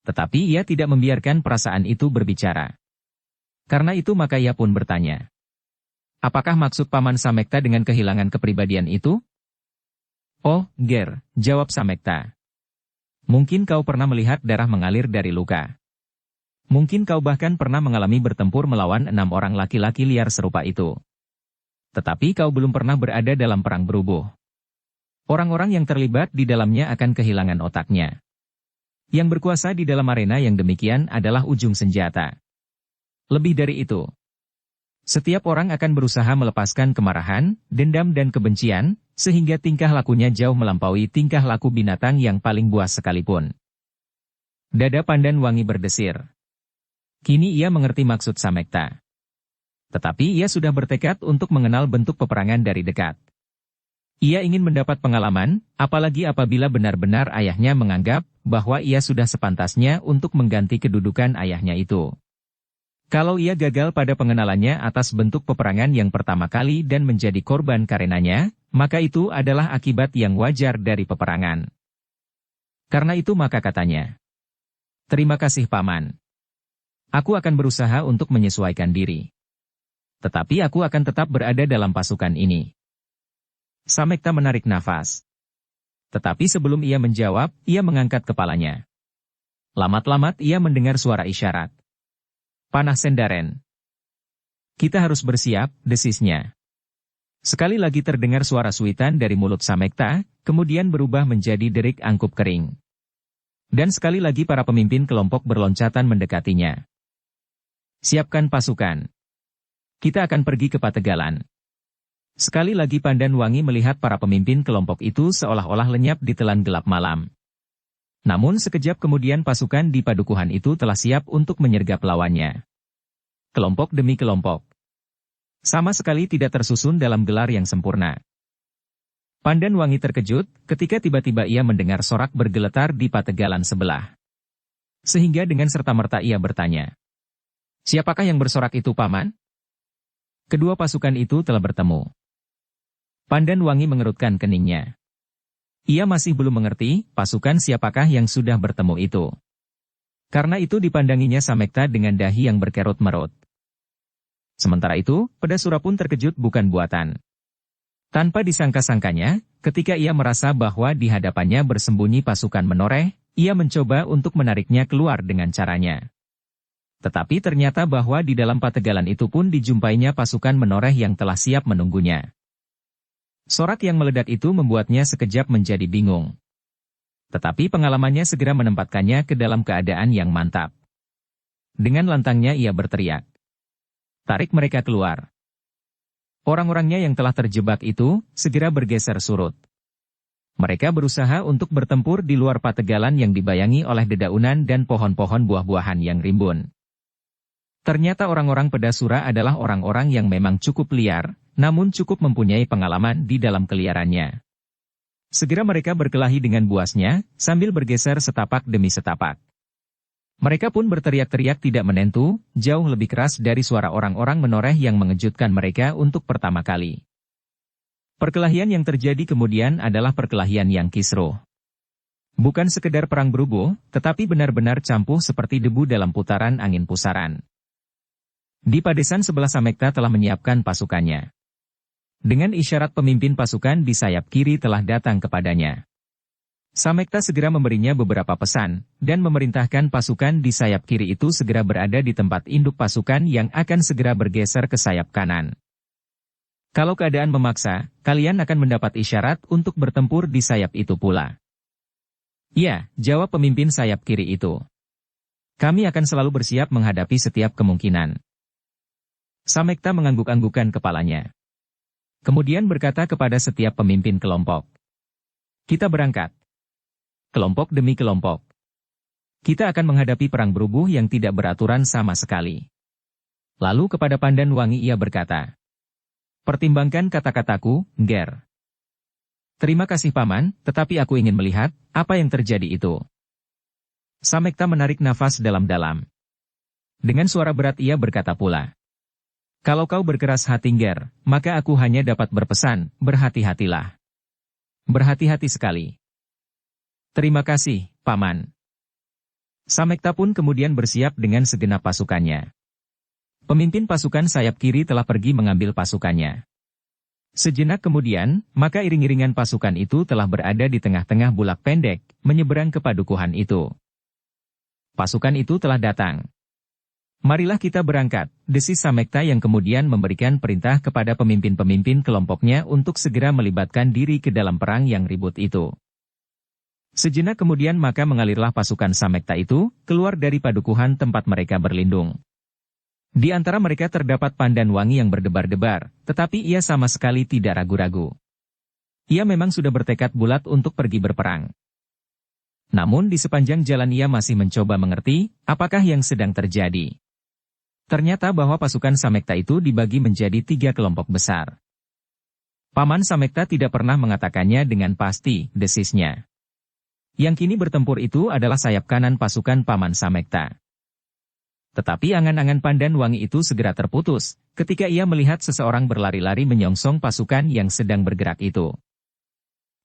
Speaker 1: Tetapi ia tidak membiarkan perasaan itu berbicara. Karena itu maka ia pun bertanya. "Apakah maksud Paman Samekta dengan kehilangan kepribadian itu?" "Oh, Ger," jawab Samekta. "Mungkin kau pernah melihat darah mengalir dari luka. Mungkin kau bahkan pernah mengalami bertempur melawan 6 orang laki-laki liar serupa itu. Tetapi kau belum pernah berada dalam perang berubuh. Orang-orang yang terlibat di dalamnya akan kehilangan otaknya. Yang berkuasa di dalam arena yang demikian adalah ujung senjata. Lebih dari itu, setiap orang akan berusaha melepaskan kemarahan, dendam dan kebencian, sehingga tingkah lakunya jauh melampaui tingkah laku binatang yang paling buas sekalipun." Dada Pandan Wangi berdesir. Kini ia mengerti maksud Samekta. Tetapi ia sudah bertekad untuk mengenal bentuk peperangan dari dekat. Ia ingin mendapat pengalaman, apalagi apabila benar-benar ayahnya menganggap bahwa ia sudah sepantasnya untuk mengganti kedudukan ayahnya itu. Kalau ia gagal pada pengenalannya atas bentuk peperangan yang pertama kali dan menjadi korban karenanya, maka itu adalah akibat yang wajar dari peperangan. Karena itu maka katanya, "Terima kasih Paman. Aku akan berusaha untuk menyesuaikan diri. Tetapi aku akan tetap berada dalam pasukan ini." Samekta menarik nafas. Tetapi sebelum ia menjawab, ia mengangkat kepalanya. Lamat-lamat ia mendengar suara isyarat. Panah Sendaren. Kita harus bersiap, desisnya. Sekali lagi terdengar suara suitan dari mulut Samekta, kemudian berubah menjadi derik angkup kering. Dan sekali lagi para pemimpin kelompok berloncatan mendekatinya. Siapkan pasukan. Kita akan pergi ke Pategalan. Sekali lagi Pandan Wangi melihat para pemimpin kelompok itu seolah-olah lenyap di telan gelap malam. Namun sekejap kemudian pasukan di padukuhan itu telah siap untuk menyergap lawannya. Kelompok demi kelompok. Sama sekali tidak tersusun dalam gelar yang sempurna. Pandan Wangi terkejut ketika tiba-tiba ia mendengar sorak bergeletar di Pategalan sebelah. Sehingga dengan serta-merta ia bertanya. Siapakah yang bersorak itu, Paman? Kedua pasukan itu telah bertemu. Pandan Wangi mengerutkan keningnya. Ia masih belum mengerti pasukan siapakah yang sudah bertemu itu. Karena itu dipandanginya Samekta dengan dahi yang berkerut-merut. Sementara itu, Pedasura pun terkejut bukan buatan. Tanpa disangka-sangkanya, ketika ia merasa bahwa di hadapannya bersembunyi pasukan menoreh, ia mencoba untuk menariknya keluar dengan caranya. Tetapi ternyata bahwa di dalam Pategalan itu pun dijumpainya pasukan menoreh yang telah siap menunggunya. Sorak yang meledak itu membuatnya sekejap menjadi bingung. Tetapi pengalamannya segera menempatkannya ke dalam keadaan yang mantap. Dengan lantangnya ia berteriak. Tarik mereka keluar. Orang-orangnya yang telah terjebak itu segera bergeser surut. Mereka berusaha untuk bertempur di luar Pategalan yang dibayangi oleh dedaunan dan pohon-pohon buah-buahan yang rimbun. Ternyata orang-orang Pedasura adalah orang-orang yang memang cukup liar, namun cukup mempunyai pengalaman di dalam keliarannya. Segera mereka berkelahi dengan buasnya, sambil bergeser setapak demi setapak. Mereka pun berteriak-teriak tidak menentu, jauh lebih keras dari suara orang-orang menoreh yang mengejutkan mereka untuk pertama kali. Perkelahian yang terjadi kemudian adalah perkelahian yang kisruh. Bukan sekedar perang berubuh, tetapi benar-benar campuh seperti debu dalam putaran angin pusaran. Di padesan sebelah Samekta telah menyiapkan pasukannya. Dengan isyarat pemimpin pasukan di sayap kiri telah datang kepadanya. Samekta segera memberinya beberapa pesan, dan memerintahkan pasukan di sayap kiri itu segera berada di tempat induk pasukan yang akan segera bergeser ke sayap kanan. Kalau keadaan memaksa, kalian akan mendapat isyarat untuk bertempur di sayap itu pula. Ya, jawab pemimpin sayap kiri itu. Kami akan selalu bersiap menghadapi setiap kemungkinan. Samekta mengangguk-anggukkan kepalanya. Kemudian berkata kepada setiap pemimpin kelompok. Kita berangkat. Kelompok demi kelompok. Kita akan menghadapi perang berubuh yang tidak beraturan sama sekali. Lalu kepada Pandan Wangi ia berkata. Pertimbangkan kata-kataku, Nger. Terima kasih Paman, tetapi aku ingin melihat apa yang terjadi itu. Samekta menarik nafas dalam-dalam. Dengan suara berat ia berkata pula. Kalau kau berkeras hati Nger, maka aku hanya dapat berpesan, berhati-hatilah. Berhati-hati sekali. Terima kasih, Paman. Samekta pun kemudian bersiap dengan segenap pasukannya. Pemimpin pasukan sayap kiri telah pergi mengambil pasukannya. Sejenak kemudian, maka iring-iringan pasukan itu telah berada di tengah-tengah bulak pendek, menyeberang ke padukuhan itu. Pasukan itu telah datang. Marilah kita berangkat, desis Samekta yang kemudian memberikan perintah kepada pemimpin-pemimpin kelompoknya untuk segera melibatkan diri ke dalam perang yang ribut itu. Sejenak kemudian maka mengalirlah pasukan Samekta itu, keluar dari padukuhan tempat mereka berlindung. Di antara mereka terdapat Pandan Wangi yang berdebar-debar, tetapi ia sama sekali tidak ragu-ragu. Ia memang sudah bertekad bulat untuk pergi berperang. Namun di sepanjang jalan ia masih mencoba mengerti, apakah yang sedang terjadi. Ternyata bahwa pasukan Samekta itu dibagi menjadi 3 kelompok besar. Paman Samekta tidak pernah mengatakannya dengan pasti, desisnya. Yang kini bertempur itu adalah sayap kanan pasukan Paman Samekta. Tetapi angan-angan Pandan Wangi itu segera terputus, ketika ia melihat seseorang berlari-lari menyongsong pasukan yang sedang bergerak itu.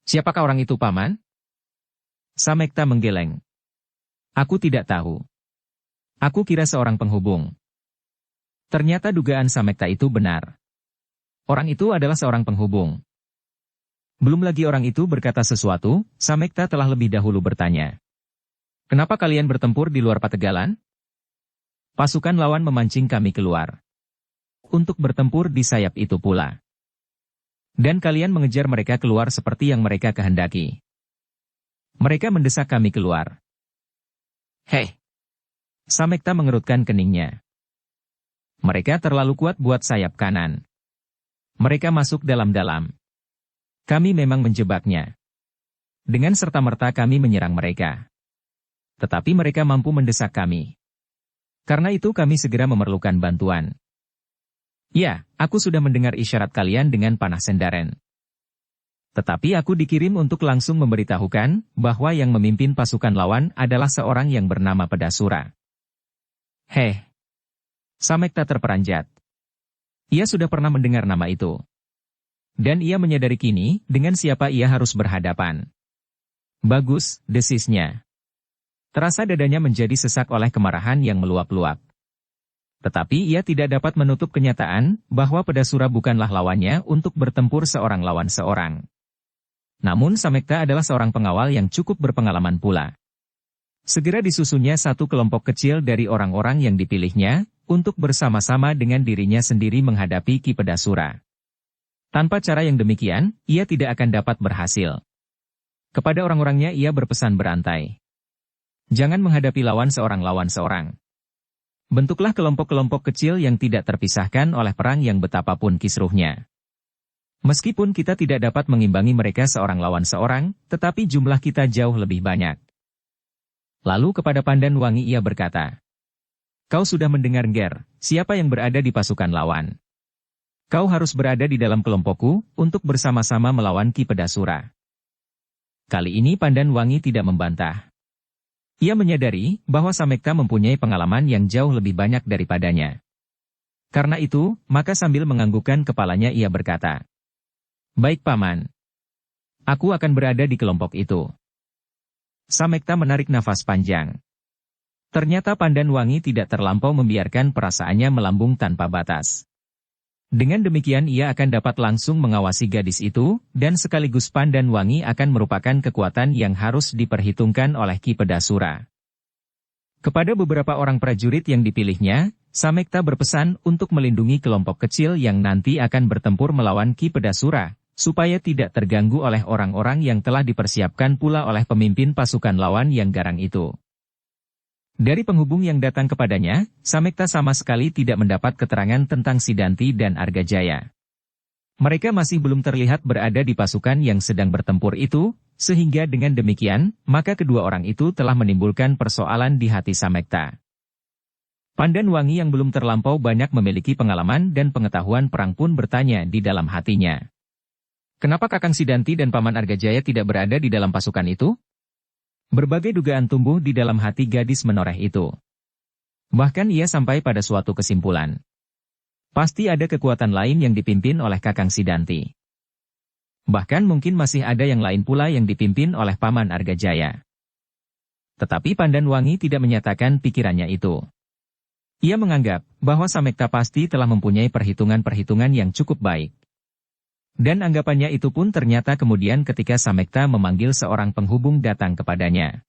Speaker 1: Siapakah orang itu, Paman? Samekta menggeleng. Aku tidak tahu. Aku kira seorang penghubung. Ternyata dugaan Samekta itu benar. Orang itu adalah seorang penghubung. Belum lagi orang itu berkata sesuatu, Samekta telah lebih dahulu bertanya. Kenapa kalian bertempur di luar Pategalan? Pasukan lawan memancing kami keluar. Untuk bertempur di sayap itu pula. Dan kalian mengejar mereka keluar seperti yang mereka kehendaki. Mereka mendesak kami keluar. Hei! Samekta mengerutkan keningnya. Mereka terlalu kuat buat sayap kanan. Mereka masuk dalam-dalam. Kami memang menjebaknya. Dengan serta-merta kami menyerang mereka. Tetapi mereka mampu mendesak kami. Karena itu kami segera memerlukan bantuan. Ya, aku sudah mendengar isyarat kalian dengan panah sendaren. Tetapi aku dikirim untuk langsung memberitahukan bahwa yang memimpin pasukan lawan adalah seorang yang bernama Pedasura. Heh. Samekta terperanjat. Ia sudah pernah mendengar nama itu. Dan ia menyadari kini, dengan siapa ia harus berhadapan. Bagus, desisnya. Terasa dadanya menjadi sesak oleh kemarahan yang meluap-luap. Tetapi ia tidak dapat menutup kenyataan, bahwa Pedasura bukanlah lawannya untuk bertempur seorang lawan seorang. Namun Samekta adalah seorang pengawal yang cukup berpengalaman pula. Segera disusunnya satu kelompok kecil dari orang-orang yang dipilihnya, untuk bersama-sama dengan dirinya sendiri menghadapi Ki Pedasura. Tanpa cara yang demikian, ia tidak akan dapat berhasil. Kepada orang-orangnya ia berpesan berantai. Jangan menghadapi lawan seorang. Bentuklah kelompok-kelompok kecil yang tidak terpisahkan oleh perang yang betapapun kisruhnya. Meskipun kita tidak dapat mengimbangi mereka seorang lawan seorang, tetapi jumlah kita jauh lebih banyak. Lalu kepada Pandan Wangi ia berkata, Kau sudah mendengar Ger, siapa yang berada di pasukan lawan. Kau harus berada di dalam kelompokku, untuk bersama-sama melawan Ki Pedasura. Kali ini Pandan Wangi tidak membantah. Ia menyadari, bahwa Samekta mempunyai pengalaman yang jauh lebih banyak daripadanya. Karena itu, maka sambil menganggukkan kepalanya ia berkata, Baik Paman. Aku akan berada di kelompok itu. Samekta menarik nafas panjang. Ternyata Pandan Wangi tidak terlampau membiarkan perasaannya melambung tanpa batas. Dengan demikian ia akan dapat langsung mengawasi gadis itu, dan sekaligus Pandan Wangi akan merupakan kekuatan yang harus diperhitungkan oleh Ki Pedasura. Kepada beberapa orang prajurit yang dipilihnya, Samekta berpesan untuk melindungi kelompok kecil yang nanti akan bertempur melawan Ki Pedasura, supaya tidak terganggu oleh orang-orang yang telah dipersiapkan pula oleh pemimpin pasukan lawan yang garang itu. Dari penghubung yang datang kepadanya, Samekta sama sekali tidak mendapat keterangan tentang Sidanti dan Argajaya. Mereka masih belum terlihat berada di pasukan yang sedang bertempur itu, sehingga dengan demikian, maka kedua orang itu telah menimbulkan persoalan di hati Samekta. Pandan Wangi yang belum terlampau banyak memiliki pengalaman dan pengetahuan perang pun bertanya di dalam hatinya. Kenapa Kakang Sidanti dan Paman Argajaya tidak berada di dalam pasukan itu? Berbagai dugaan tumbuh di dalam hati gadis menoreh itu. Bahkan ia sampai pada suatu kesimpulan. Pasti ada kekuatan lain yang dipimpin oleh Kakang Sidanti. Bahkan mungkin masih ada yang lain pula yang dipimpin oleh Paman Argajaya. Tetapi Pandan Wangi tidak menyatakan pikirannya itu. Ia menganggap bahwa Samekta pasti telah mempunyai perhitungan-perhitungan yang cukup baik. Dan anggapannya itu pun ternyata kemudian ketika Samekta memanggil seorang penghubung datang kepadanya.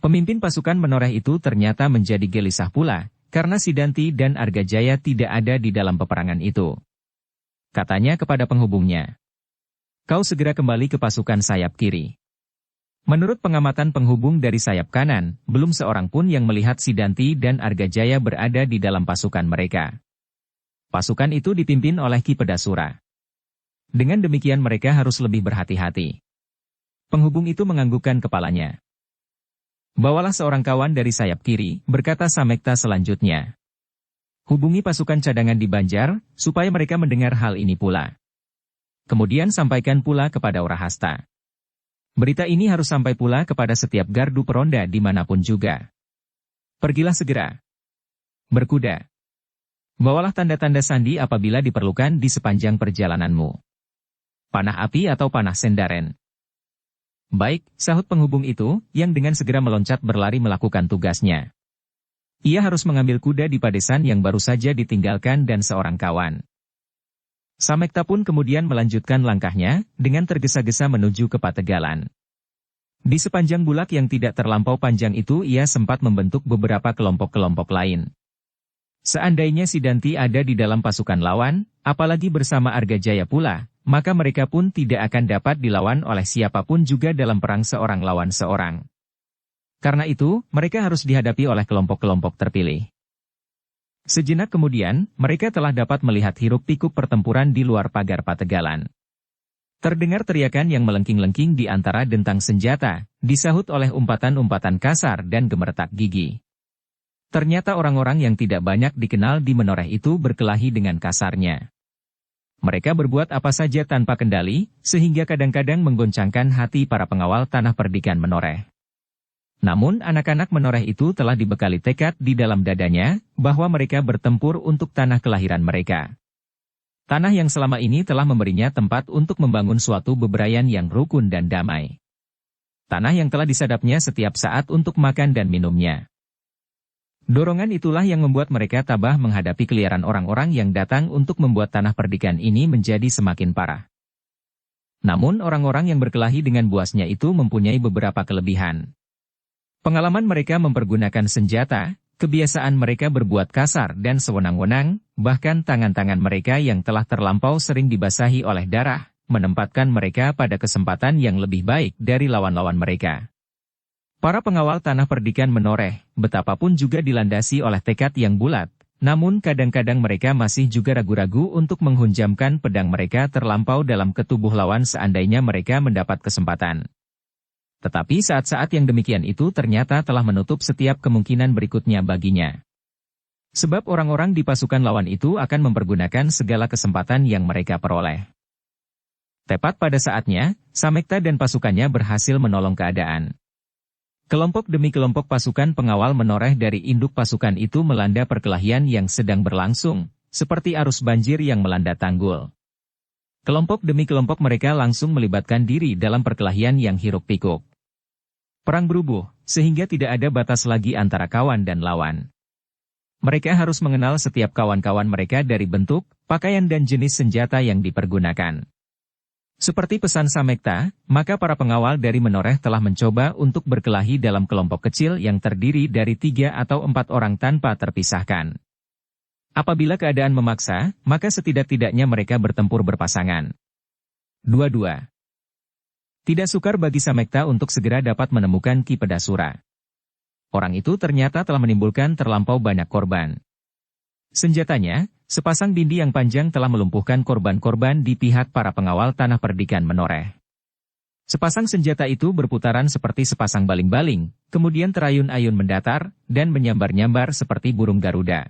Speaker 1: Pemimpin pasukan menoreh itu ternyata menjadi gelisah pula, karena Sidanti dan Argajaya tidak ada di dalam peperangan itu. Katanya kepada penghubungnya, Kau segera kembali ke pasukan sayap kiri. Menurut pengamatan penghubung dari sayap kanan, belum seorang pun yang melihat Sidanti dan Argajaya berada di dalam pasukan mereka. Pasukan itu dipimpin oleh Ki Pedasura. Dengan demikian mereka harus lebih berhati-hati. Penghubung itu menganggukkan kepalanya. Bawalah seorang kawan dari sayap kiri, berkata Samekta selanjutnya. Hubungi pasukan cadangan di Banjar, supaya mereka mendengar hal ini pula. Kemudian sampaikan pula kepada Orahasta. Berita ini harus sampai pula kepada setiap gardu peronda dimanapun juga. Pergilah segera. Berkuda. Bawalah tanda-tanda sandi apabila diperlukan di sepanjang perjalananmu. Panah api atau panah sendaren. Baik, sahut penghubung itu, yang dengan segera meloncat berlari melakukan tugasnya. Ia harus mengambil kuda di padesan yang baru saja ditinggalkan dan seorang kawan. Samekta pun kemudian melanjutkan langkahnya, dengan tergesa-gesa menuju ke Pategalan. Di sepanjang bulak yang tidak terlampau panjang itu ia sempat membentuk beberapa kelompok-kelompok lain. Seandainya Sidanti ada di dalam pasukan lawan, apalagi bersama Argajaya pula, maka mereka pun tidak akan dapat dilawan oleh siapapun juga dalam perang seorang lawan seorang. Karena itu, mereka harus dihadapi oleh kelompok-kelompok terpilih. Sejenak kemudian, mereka telah dapat melihat hiruk-pikuk pertempuran di luar pagar Pategalan. Terdengar teriakan yang melengking-lengking di antara dentang senjata, disahut oleh umpatan-umpatan kasar dan gemertak gigi. Ternyata orang-orang yang tidak banyak dikenal di Menoreh itu berkelahi dengan kasarnya. Mereka berbuat apa saja tanpa kendali, sehingga kadang-kadang menggoncangkan hati para pengawal tanah perdikan Menoreh. Namun anak-anak Menoreh itu telah dibekali tekad di dalam dadanya, bahwa mereka bertempur untuk tanah kelahiran mereka. Tanah yang selama ini telah memberinya tempat untuk membangun suatu bebrayan yang rukun dan damai. Tanah yang telah disadapnya setiap saat untuk makan dan minumnya. Dorongan itulah yang membuat mereka tabah menghadapi keliaran orang-orang yang datang untuk membuat tanah perdikan ini menjadi semakin parah. Namun orang-orang yang berkelahi dengan buasnya itu mempunyai beberapa kelebihan. Pengalaman mereka mempergunakan senjata, kebiasaan mereka berbuat kasar dan sewenang-wenang, bahkan tangan-tangan mereka yang telah terlampau sering dibasahi oleh darah, menempatkan mereka pada kesempatan yang lebih baik dari lawan-lawan mereka. Para pengawal tanah perdikan Menoreh, betapapun juga dilandasi oleh tekad yang bulat, namun kadang-kadang mereka masih juga ragu-ragu untuk menghunjamkan pedang mereka terlampau dalam ketubuh lawan seandainya mereka mendapat kesempatan. Tetapi saat-saat yang demikian itu ternyata telah menutup setiap kemungkinan berikutnya baginya. Sebab orang-orang di pasukan lawan itu akan mempergunakan segala kesempatan yang mereka peroleh. Tepat pada saatnya, Samekta dan pasukannya berhasil menolong keadaan. Kelompok demi kelompok pasukan pengawal Menoreh dari induk pasukan itu melanda perkelahian yang sedang berlangsung, seperti arus banjir yang melanda tanggul. Kelompok demi kelompok mereka langsung melibatkan diri dalam perkelahian yang hiruk-pikuk. Perang berubuh, sehingga tidak ada batas lagi antara kawan dan lawan. Mereka harus mengenal setiap kawan-kawan mereka dari bentuk, pakaian dan jenis senjata yang dipergunakan. Seperti pesan Samekta, maka para pengawal dari Menoreh telah mencoba untuk berkelahi dalam kelompok kecil yang terdiri dari 3 atau 4 orang tanpa terpisahkan. Apabila keadaan memaksa, maka setidak-tidaknya mereka bertempur berpasangan. 2-2. Tidak sukar bagi Samekta untuk segera dapat menemukan Ki Pedasura. Orang itu ternyata telah menimbulkan terlampau banyak korban. Senjatanya, sepasang dindi yang panjang telah melumpuhkan korban-korban di pihak para pengawal tanah perdikan Menoreh. Sepasang senjata itu berputaran seperti sepasang baling-baling, kemudian terayun-ayun mendatar, dan menyambar-nyambar seperti burung Garuda.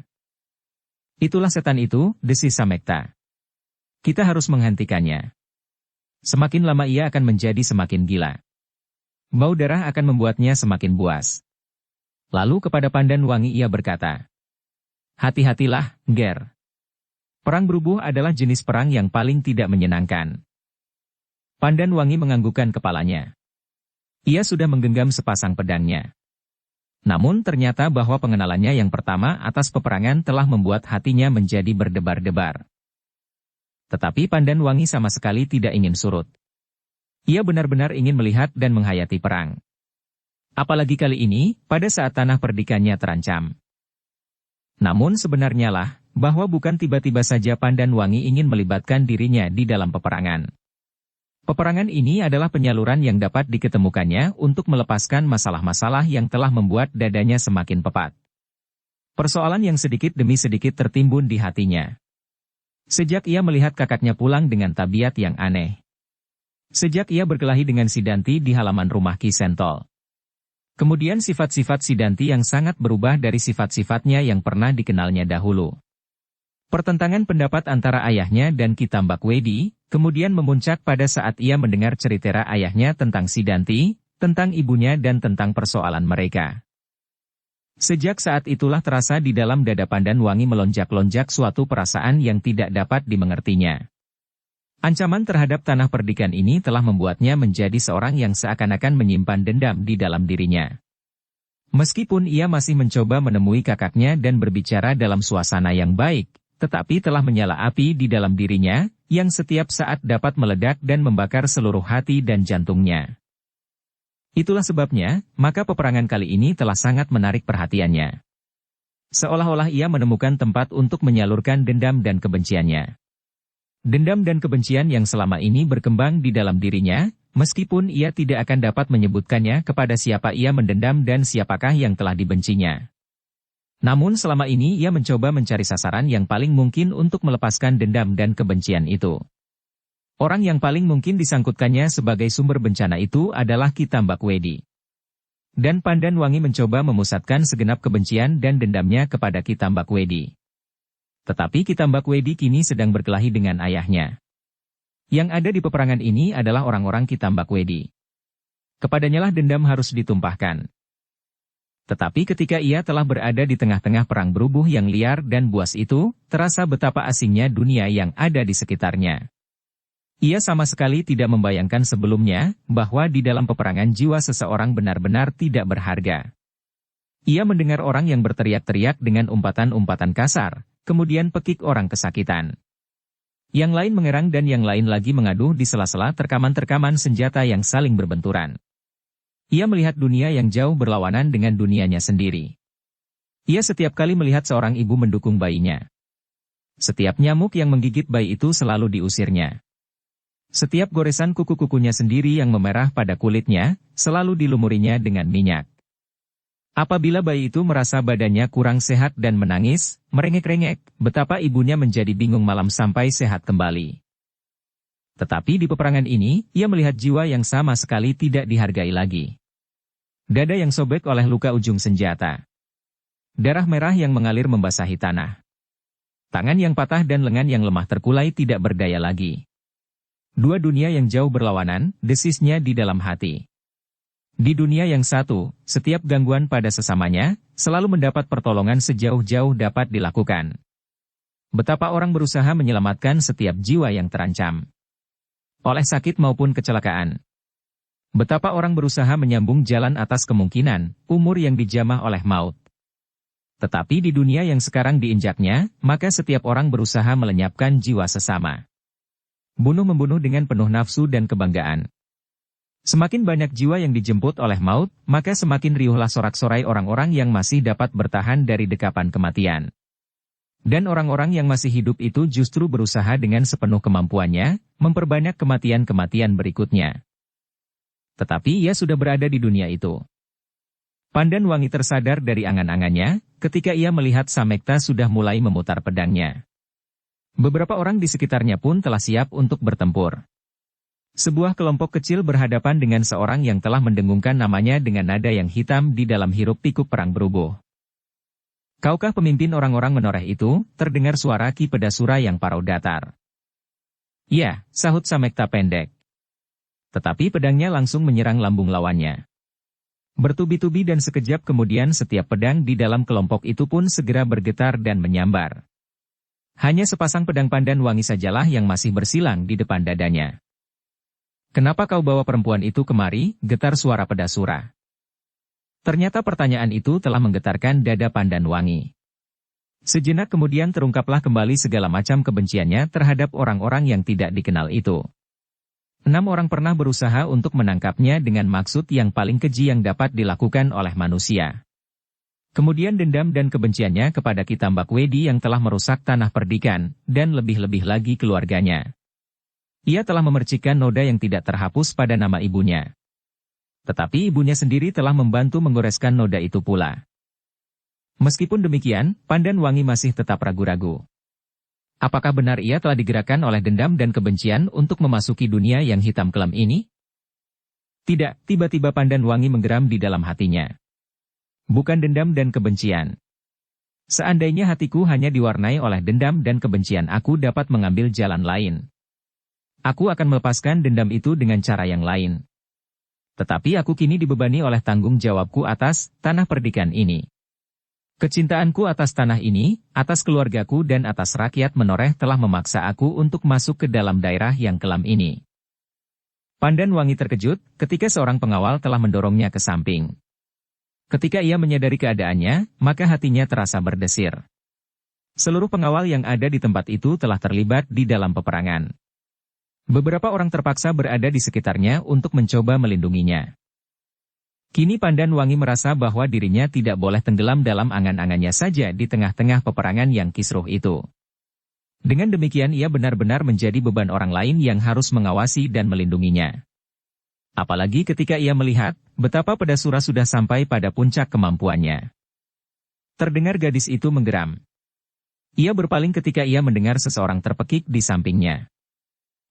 Speaker 1: Itulah setan itu, desis Samekta. Kita harus menghentikannya. Semakin lama ia akan menjadi semakin gila. Bau darah akan membuatnya semakin buas. Lalu kepada Pandan Wangi ia berkata, "Hati-hatilah, Ger. Perang berubuh adalah jenis perang yang paling tidak menyenangkan." Pandan Wangi menganggukkan kepalanya. Ia sudah menggenggam sepasang pedangnya. Namun ternyata bahwa pengenalannya yang pertama atas peperangan telah membuat hatinya menjadi berdebar-debar. Tetapi Pandan Wangi sama sekali tidak ingin surut. Ia benar-benar ingin melihat dan menghayati perang. Apalagi kali ini, pada saat tanah perdikannya terancam. Namun sebenarnya lah, bahwa bukan tiba-tiba saja Pandan Wangi ingin melibatkan dirinya di dalam peperangan. Peperangan ini adalah penyaluran yang dapat diketemukannya untuk melepaskan masalah-masalah yang telah membuat dadanya semakin pepat. Persoalan yang sedikit demi sedikit tertimbun di hatinya. Sejak ia melihat kakaknya pulang dengan tabiat yang aneh. Sejak ia berkelahi dengan Sidanti di halaman rumah Ki Sentol. Kemudian sifat-sifat Sidanti yang sangat berubah dari sifat-sifatnya yang pernah dikenalnya dahulu. Pertentangan pendapat antara ayahnya dan Ki Tambak Wedi, kemudian memuncak pada saat ia mendengar cerita ayahnya tentang Sidanti, tentang ibunya dan tentang persoalan mereka. Sejak saat itulah terasa di dalam dada Pandan Wangi melonjak-lonjak suatu perasaan yang tidak dapat dimengertinya. Ancaman terhadap tanah perdikan ini telah membuatnya menjadi seorang yang seakan-akan menyimpan dendam di dalam dirinya. Meskipun ia masih mencoba menemui kakaknya dan berbicara dalam suasana yang baik, tetapi telah menyala api di dalam dirinya, yang setiap saat dapat meledak dan membakar seluruh hati dan jantungnya. Itulah sebabnya, maka peperangan kali ini telah sangat menarik perhatiannya. Seolah-olah ia menemukan tempat untuk menyalurkan dendam dan kebenciannya. Dendam dan kebencian yang selama ini berkembang di dalam dirinya, meskipun ia tidak akan dapat menyebutkannya kepada siapa ia mendendam dan siapakah yang telah dibencinya. Namun selama ini ia mencoba mencari sasaran yang paling mungkin untuk melepaskan dendam dan kebencian itu. Orang yang paling mungkin disangkutkannya sebagai sumber bencana itu adalah Ki Tambakwedi. Dan Pandan Wangi mencoba memusatkan segenap kebencian dan dendamnya kepada Ki Tambakwedi. Tetapi Ki Tambakwedi kini sedang berkelahi dengan ayahnya. Yang ada di peperangan ini adalah orang-orang Ki Tambakwedi. Kepadanyalah dendam harus ditumpahkan. Tetapi ketika ia telah berada di tengah-tengah perang berubuh yang liar dan buas itu, terasa betapa asingnya dunia yang ada di sekitarnya. Ia sama sekali tidak membayangkan sebelumnya, bahwa di dalam peperangan jiwa seseorang benar-benar tidak berharga. Ia mendengar orang yang berteriak-teriak dengan umpatan-umpatan kasar, kemudian pekik orang kesakitan. Yang lain mengerang dan yang lain lagi mengadu di sela-sela terkaman-terkaman senjata yang saling berbenturan. Ia melihat dunia yang jauh berlawanan dengan dunianya sendiri. Ia setiap kali melihat seorang ibu mendukung bayinya. Setiap nyamuk yang menggigit bayi itu selalu diusirnya. Setiap goresan kuku-kukunya sendiri yang memerah pada kulitnya, selalu dilumurinya dengan minyak. Apabila bayi itu merasa badannya kurang sehat dan menangis, merengek-rengek, betapa ibunya menjadi bingung malam sampai sehat kembali. Tetapi di peperangan ini, ia melihat jiwa yang sama sekali tidak dihargai lagi. Dada yang sobek oleh luka ujung senjata. Darah merah yang mengalir membasahi tanah. Tangan yang patah dan lengan yang lemah terkulai tidak berdaya lagi. Dua dunia yang jauh berlawanan, desisnya di dalam hati. Di dunia yang satu, setiap gangguan pada sesamanya, selalu mendapat pertolongan sejauh-jauh dapat dilakukan. Betapa orang berusaha menyelamatkan setiap jiwa yang terancam oleh sakit maupun kecelakaan. Betapa orang berusaha menyambung jalan atas kemungkinan, umur yang dijamah oleh maut. Tetapi di dunia yang sekarang diinjaknya, maka setiap orang berusaha melenyapkan jiwa sesama. Bunuh-membunuh dengan penuh nafsu dan kebanggaan. Semakin banyak jiwa yang dijemput oleh maut, maka semakin riuhlah sorak-sorai orang-orang yang masih dapat bertahan dari dekapan kematian. Dan orang-orang yang masih hidup itu justru berusaha dengan sepenuh kemampuannya, memperbanyak kematian-kematian berikutnya. Tetapi ia sudah berada di dunia itu. Pandan Wangi tersadar dari angan-angannya, ketika ia melihat Samekta sudah mulai memutar pedangnya. Beberapa orang di sekitarnya pun telah siap untuk bertempur. Sebuah kelompok kecil berhadapan dengan seorang yang telah mendengungkan namanya dengan nada yang hitam di dalam hiruk-pikuk perang berubuh. Kaukah pemimpin orang-orang menoreh itu, terdengar suara Ki Pedasura yang parau datar. Ya, sahut Samekta pendek. Tetapi pedangnya langsung menyerang lambung lawannya. Bertubi-tubi dan sekejap kemudian setiap pedang di dalam kelompok itu pun segera bergetar dan menyambar. Hanya sepasang pedang Pandan Wangi sajalah yang masih bersilang di depan dadanya. Kenapa kau bawa perempuan itu kemari? Getar suara Pedasura. Ternyata pertanyaan itu telah menggetarkan dada Pandan Wangi. Sejenak kemudian terungkaplah kembali segala macam kebenciannya terhadap orang-orang yang tidak dikenal itu. 6 orang pernah berusaha untuk menangkapnya dengan maksud yang paling keji yang dapat dilakukan oleh manusia. Kemudian dendam dan kebenciannya kepada Ki Tambakwedi yang telah merusak tanah perdikan, dan lebih-lebih lagi keluarganya. Ia telah memercikkan noda yang tidak terhapus pada nama ibunya. Tetapi ibunya sendiri telah membantu menggoreskan noda itu pula. Meskipun demikian, Pandan Wangi masih tetap ragu-ragu. Apakah benar ia telah digerakkan oleh dendam dan kebencian untuk memasuki dunia yang hitam kelam ini? Tidak, tiba-tiba Pandan Wangi menggeram di dalam hatinya. Bukan dendam dan kebencian. Seandainya hatiku hanya diwarnai oleh dendam dan kebencian, aku dapat mengambil jalan lain. Aku akan melepaskan dendam itu dengan cara yang lain. Tetapi aku kini dibebani oleh tanggung jawabku atas tanah perdikan ini. Kecintaanku atas tanah ini, atas keluargaku dan atas rakyat menoreh telah memaksa aku untuk masuk ke dalam daerah yang kelam ini. Pandan Wangi terkejut ketika seorang pengawal telah mendorongnya ke samping. Ketika ia menyadari keadaannya, maka hatinya terasa berdesir. Seluruh pengawal yang ada di tempat itu telah terlibat di dalam peperangan. Beberapa orang terpaksa berada di sekitarnya untuk mencoba melindunginya. Kini Pandan Wangi merasa bahwa dirinya tidak boleh tenggelam dalam angan-angannya saja di tengah-tengah peperangan yang kisruh itu. Dengan demikian ia benar-benar menjadi beban orang lain yang harus mengawasi dan melindunginya. Apalagi ketika ia melihat betapa Pedasura sudah sampai pada puncak kemampuannya. Terdengar gadis itu menggeram. Ia berpaling ketika ia mendengar seseorang terpekik di sampingnya.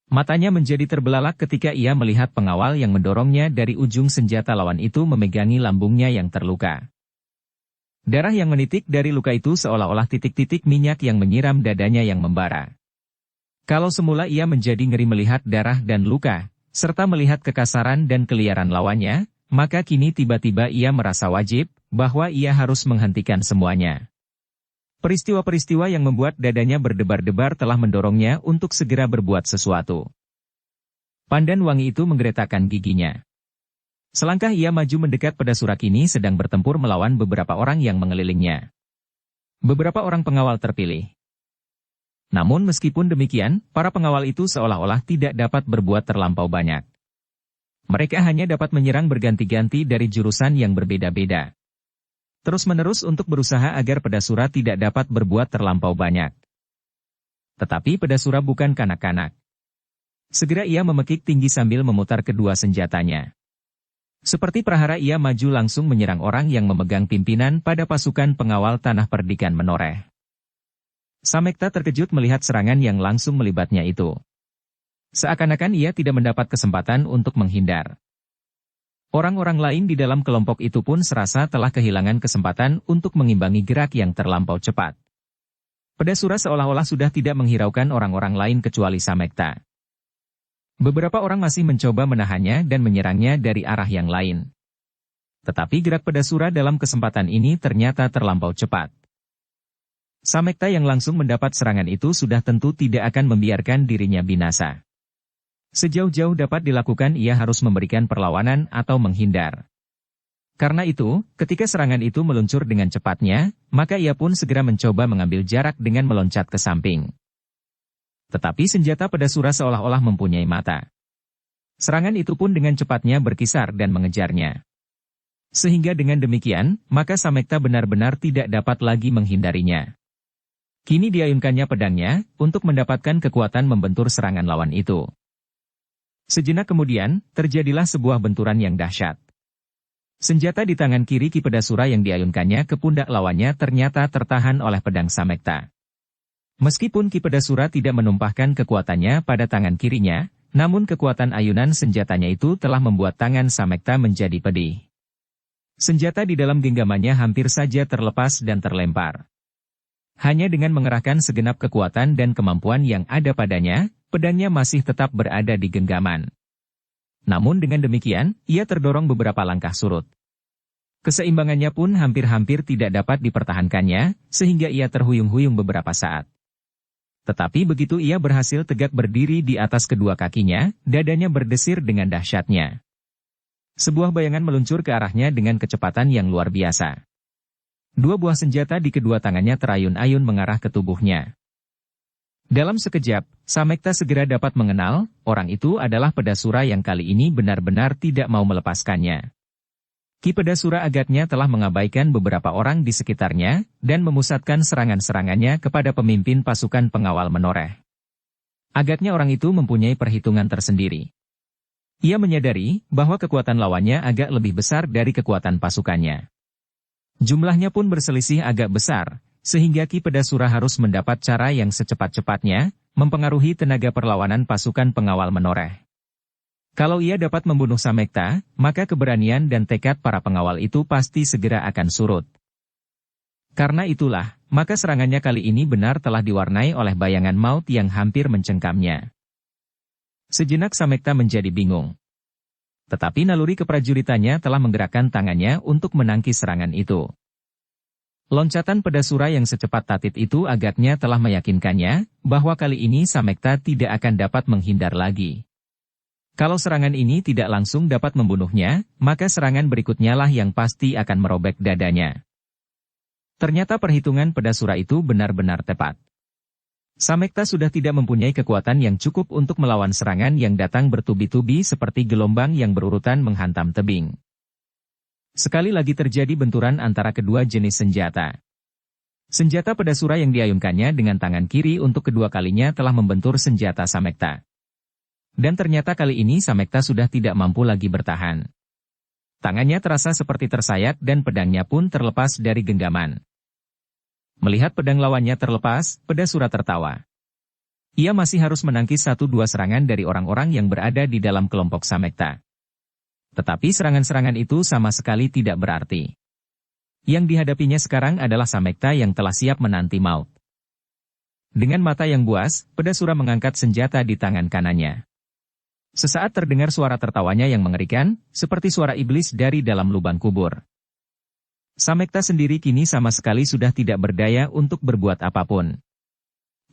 Speaker 1: Matanya menjadi terbelalak ketika ia melihat pengawal yang mendorongnya dari ujung senjata lawan itu memegangi lambungnya yang terluka. Darah yang menitik dari luka itu seolah-olah titik-titik minyak yang menyiram dadanya yang membara. Kalau semula ia menjadi ngeri melihat darah dan luka, serta melihat kekasaran dan keliaran lawannya, maka kini tiba-tiba ia merasa wajib, bahwa ia harus menghentikan semuanya. Peristiwa-peristiwa yang membuat dadanya berdebar-debar telah mendorongnya untuk segera berbuat sesuatu. Pandan Wangi itu menggeretakkan giginya. Selangkah ia maju mendekat Pedasura kini sedang bertempur melawan beberapa orang yang mengelilingnya. Beberapa orang pengawal terpilih. Namun meskipun demikian, para pengawal itu seolah-olah tidak dapat berbuat terlampau banyak. Mereka hanya dapat menyerang berganti-ganti dari jurusan yang berbeda-beda. Terus-menerus untuk berusaha agar Pedasura tidak dapat berbuat terlampau banyak. Tetapi Pedasura bukan kanak-kanak. Segera ia memekik tinggi sambil memutar kedua senjatanya. Seperti prahara ia maju langsung menyerang orang yang memegang pimpinan pada pasukan pengawal Tanah Perdikan Menoreh. Samekta terkejut melihat serangan yang langsung melibatnya itu. Seakan-akan ia tidak mendapat kesempatan untuk menghindar. Orang-orang lain di dalam kelompok itu pun serasa telah kehilangan kesempatan untuk mengimbangi gerak yang terlampau cepat. Pedasura seolah-olah sudah tidak menghiraukan orang-orang lain kecuali Samekta. Beberapa orang masih mencoba menahannya dan menyerangnya dari arah yang lain. Tetapi gerak Pedasura dalam kesempatan ini ternyata terlampau cepat. Samekta yang langsung mendapat serangan itu sudah tentu tidak akan membiarkan dirinya binasa. Sejauh-jauh dapat dilakukan ia harus memberikan perlawanan atau menghindar. Karena itu, ketika serangan itu meluncur dengan cepatnya, maka ia pun segera mencoba mengambil jarak dengan meloncat ke samping. Tetapi senjata Pedasura seolah-olah mempunyai mata. Serangan itu pun dengan cepatnya berkisar dan mengejarnya. Sehingga dengan demikian, maka Samekta benar-benar tidak dapat lagi menghindarinya. Kini diayunkannya pedangnya, untuk mendapatkan kekuatan membentur serangan lawan itu. Sejenak kemudian, terjadilah sebuah benturan yang dahsyat. Senjata di tangan kiri Ki Pedasura yang diayunkannya ke pundak lawannya ternyata tertahan oleh pedang Samekta. Meskipun Ki Pedasura tidak menumpahkan kekuatannya pada tangan kirinya, namun kekuatan ayunan senjatanya itu telah membuat tangan Samekta menjadi pedih. Senjata di dalam genggamannya hampir saja terlepas dan terlempar. Hanya dengan mengerahkan segenap kekuatan dan kemampuan yang ada padanya, pedangnya masih tetap berada di genggaman. Namun dengan demikian, ia terdorong beberapa langkah surut. Keseimbangannya pun hampir-hampir tidak dapat dipertahankannya, sehingga ia terhuyung-huyung beberapa saat. Tetapi begitu ia berhasil tegak berdiri di atas kedua kakinya, dadanya berdesir dengan dahsyatnya. Sebuah bayangan meluncur ke arahnya dengan kecepatan yang luar biasa. Dua buah senjata di kedua tangannya terayun-ayun mengarah ke tubuhnya. Dalam sekejap, Samekta segera dapat mengenal, orang itu adalah Pedasura yang kali ini benar-benar tidak mau melepaskannya. Ki Pedasura agaknya telah mengabaikan beberapa orang di sekitarnya, dan memusatkan serangan-serangannya kepada pemimpin pasukan pengawal Menoreh. Agaknya orang itu mempunyai perhitungan tersendiri. Ia menyadari bahwa kekuatan lawannya agak lebih besar dari kekuatan pasukannya. Jumlahnya pun berselisih agak besar, sehingga Ki Pedasura harus mendapat cara yang secepat-cepatnya, mempengaruhi tenaga perlawanan pasukan pengawal Menoreh. Kalau ia dapat membunuh Samekta, maka keberanian dan tekad para pengawal itu pasti segera akan surut. Karena itulah, maka serangannya kali ini benar telah diwarnai oleh bayangan maut yang hampir mencengkamnya. Sejenak Samekta menjadi bingung. Tetapi naluri keprajuritannya telah menggerakkan tangannya untuk menangkis serangan itu. Loncatan Pedasura yang secepat tatit itu agaknya telah meyakinkannya, bahwa kali ini Samekta tidak akan dapat menghindar lagi. Kalau serangan ini tidak langsung dapat membunuhnya, maka serangan berikutnya lah yang pasti akan merobek dadanya. Ternyata perhitungan Pedasura itu benar-benar tepat. Samekta sudah tidak mempunyai kekuatan yang cukup untuk melawan serangan yang datang bertubi-tubi seperti gelombang yang berurutan menghantam tebing. Sekali lagi terjadi benturan antara kedua jenis senjata. Senjata Pedasura yang diayunkannya dengan tangan kiri untuk kedua kalinya telah membentur senjata Samekta. Dan ternyata kali ini Samekta sudah tidak mampu lagi bertahan. Tangannya terasa seperti tersayat dan pedangnya pun terlepas dari genggaman. Melihat pedang lawannya terlepas, Pedasura tertawa. Ia masih harus menangkis 1-2 serangan dari orang-orang yang berada di dalam kelompok Samekta. Tetapi serangan-serangan itu sama sekali tidak berarti. Yang dihadapinya sekarang adalah Samekta yang telah siap menanti maut. Dengan mata yang buas, Pedasura mengangkat senjata di tangan kanannya. Sesaat terdengar suara tertawanya yang mengerikan, seperti suara iblis dari dalam lubang kubur. Samekta sendiri kini sama sekali sudah tidak berdaya untuk berbuat apapun.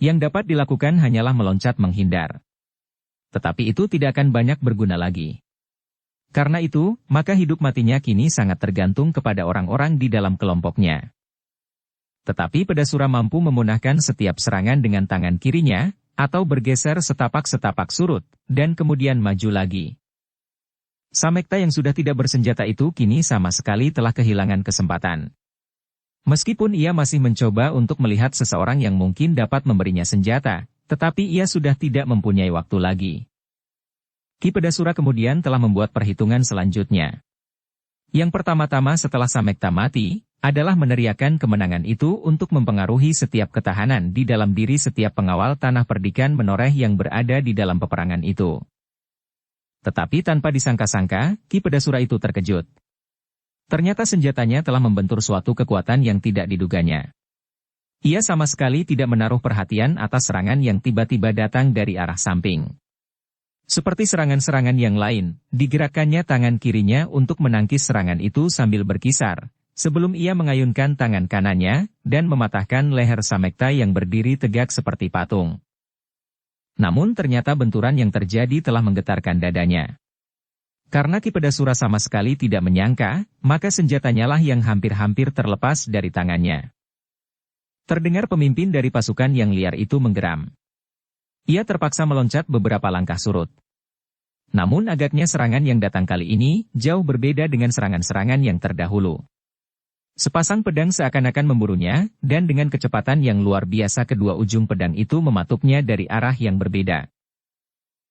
Speaker 1: Yang dapat dilakukan hanyalah meloncat menghindar. Tetapi itu tidak akan banyak berguna lagi. Karena itu, maka hidup matinya kini sangat tergantung kepada orang-orang di dalam kelompoknya. Tetapi Pedasura mampu memunahkan setiap serangan dengan tangan kirinya, atau bergeser setapak-setapak surut, dan kemudian maju lagi. Samekta yang sudah tidak bersenjata itu kini sama sekali telah kehilangan kesempatan. Meskipun ia masih mencoba untuk melihat seseorang yang mungkin dapat memberinya senjata, tetapi ia sudah tidak mempunyai waktu lagi. Ki Pedasura kemudian telah membuat perhitungan selanjutnya. Yang pertama-tama setelah Samekta mati, adalah meneriakan kemenangan itu untuk mempengaruhi setiap ketahanan di dalam diri setiap pengawal tanah perdikan menoreh yang berada di dalam peperangan itu. Tetapi tanpa disangka-sangka, Ki Pedasura itu terkejut. Ternyata senjatanya telah membentur suatu kekuatan yang tidak diduganya. Ia sama sekali tidak menaruh perhatian atas serangan yang tiba-tiba datang dari arah samping. Seperti serangan-serangan yang lain, digerakkannya tangan kirinya untuk menangkis serangan itu sambil berkisar, sebelum ia mengayunkan tangan kanannya, dan mematahkan leher Samekta yang berdiri tegak seperti patung. Namun ternyata benturan yang terjadi telah menggetarkan dadanya. Karena Ki Pedasura sama sekali tidak menyangka, maka senjatanya lah yang hampir-hampir terlepas dari tangannya. Terdengar pemimpin dari pasukan yang liar itu menggeram. Ia terpaksa meloncat beberapa langkah surut. Namun agaknya serangan yang datang kali ini jauh berbeda dengan serangan-serangan yang terdahulu. Sepasang pedang seakan-akan memburunya, dan dengan kecepatan yang luar biasa kedua ujung pedang itu mematuknya dari arah yang berbeda.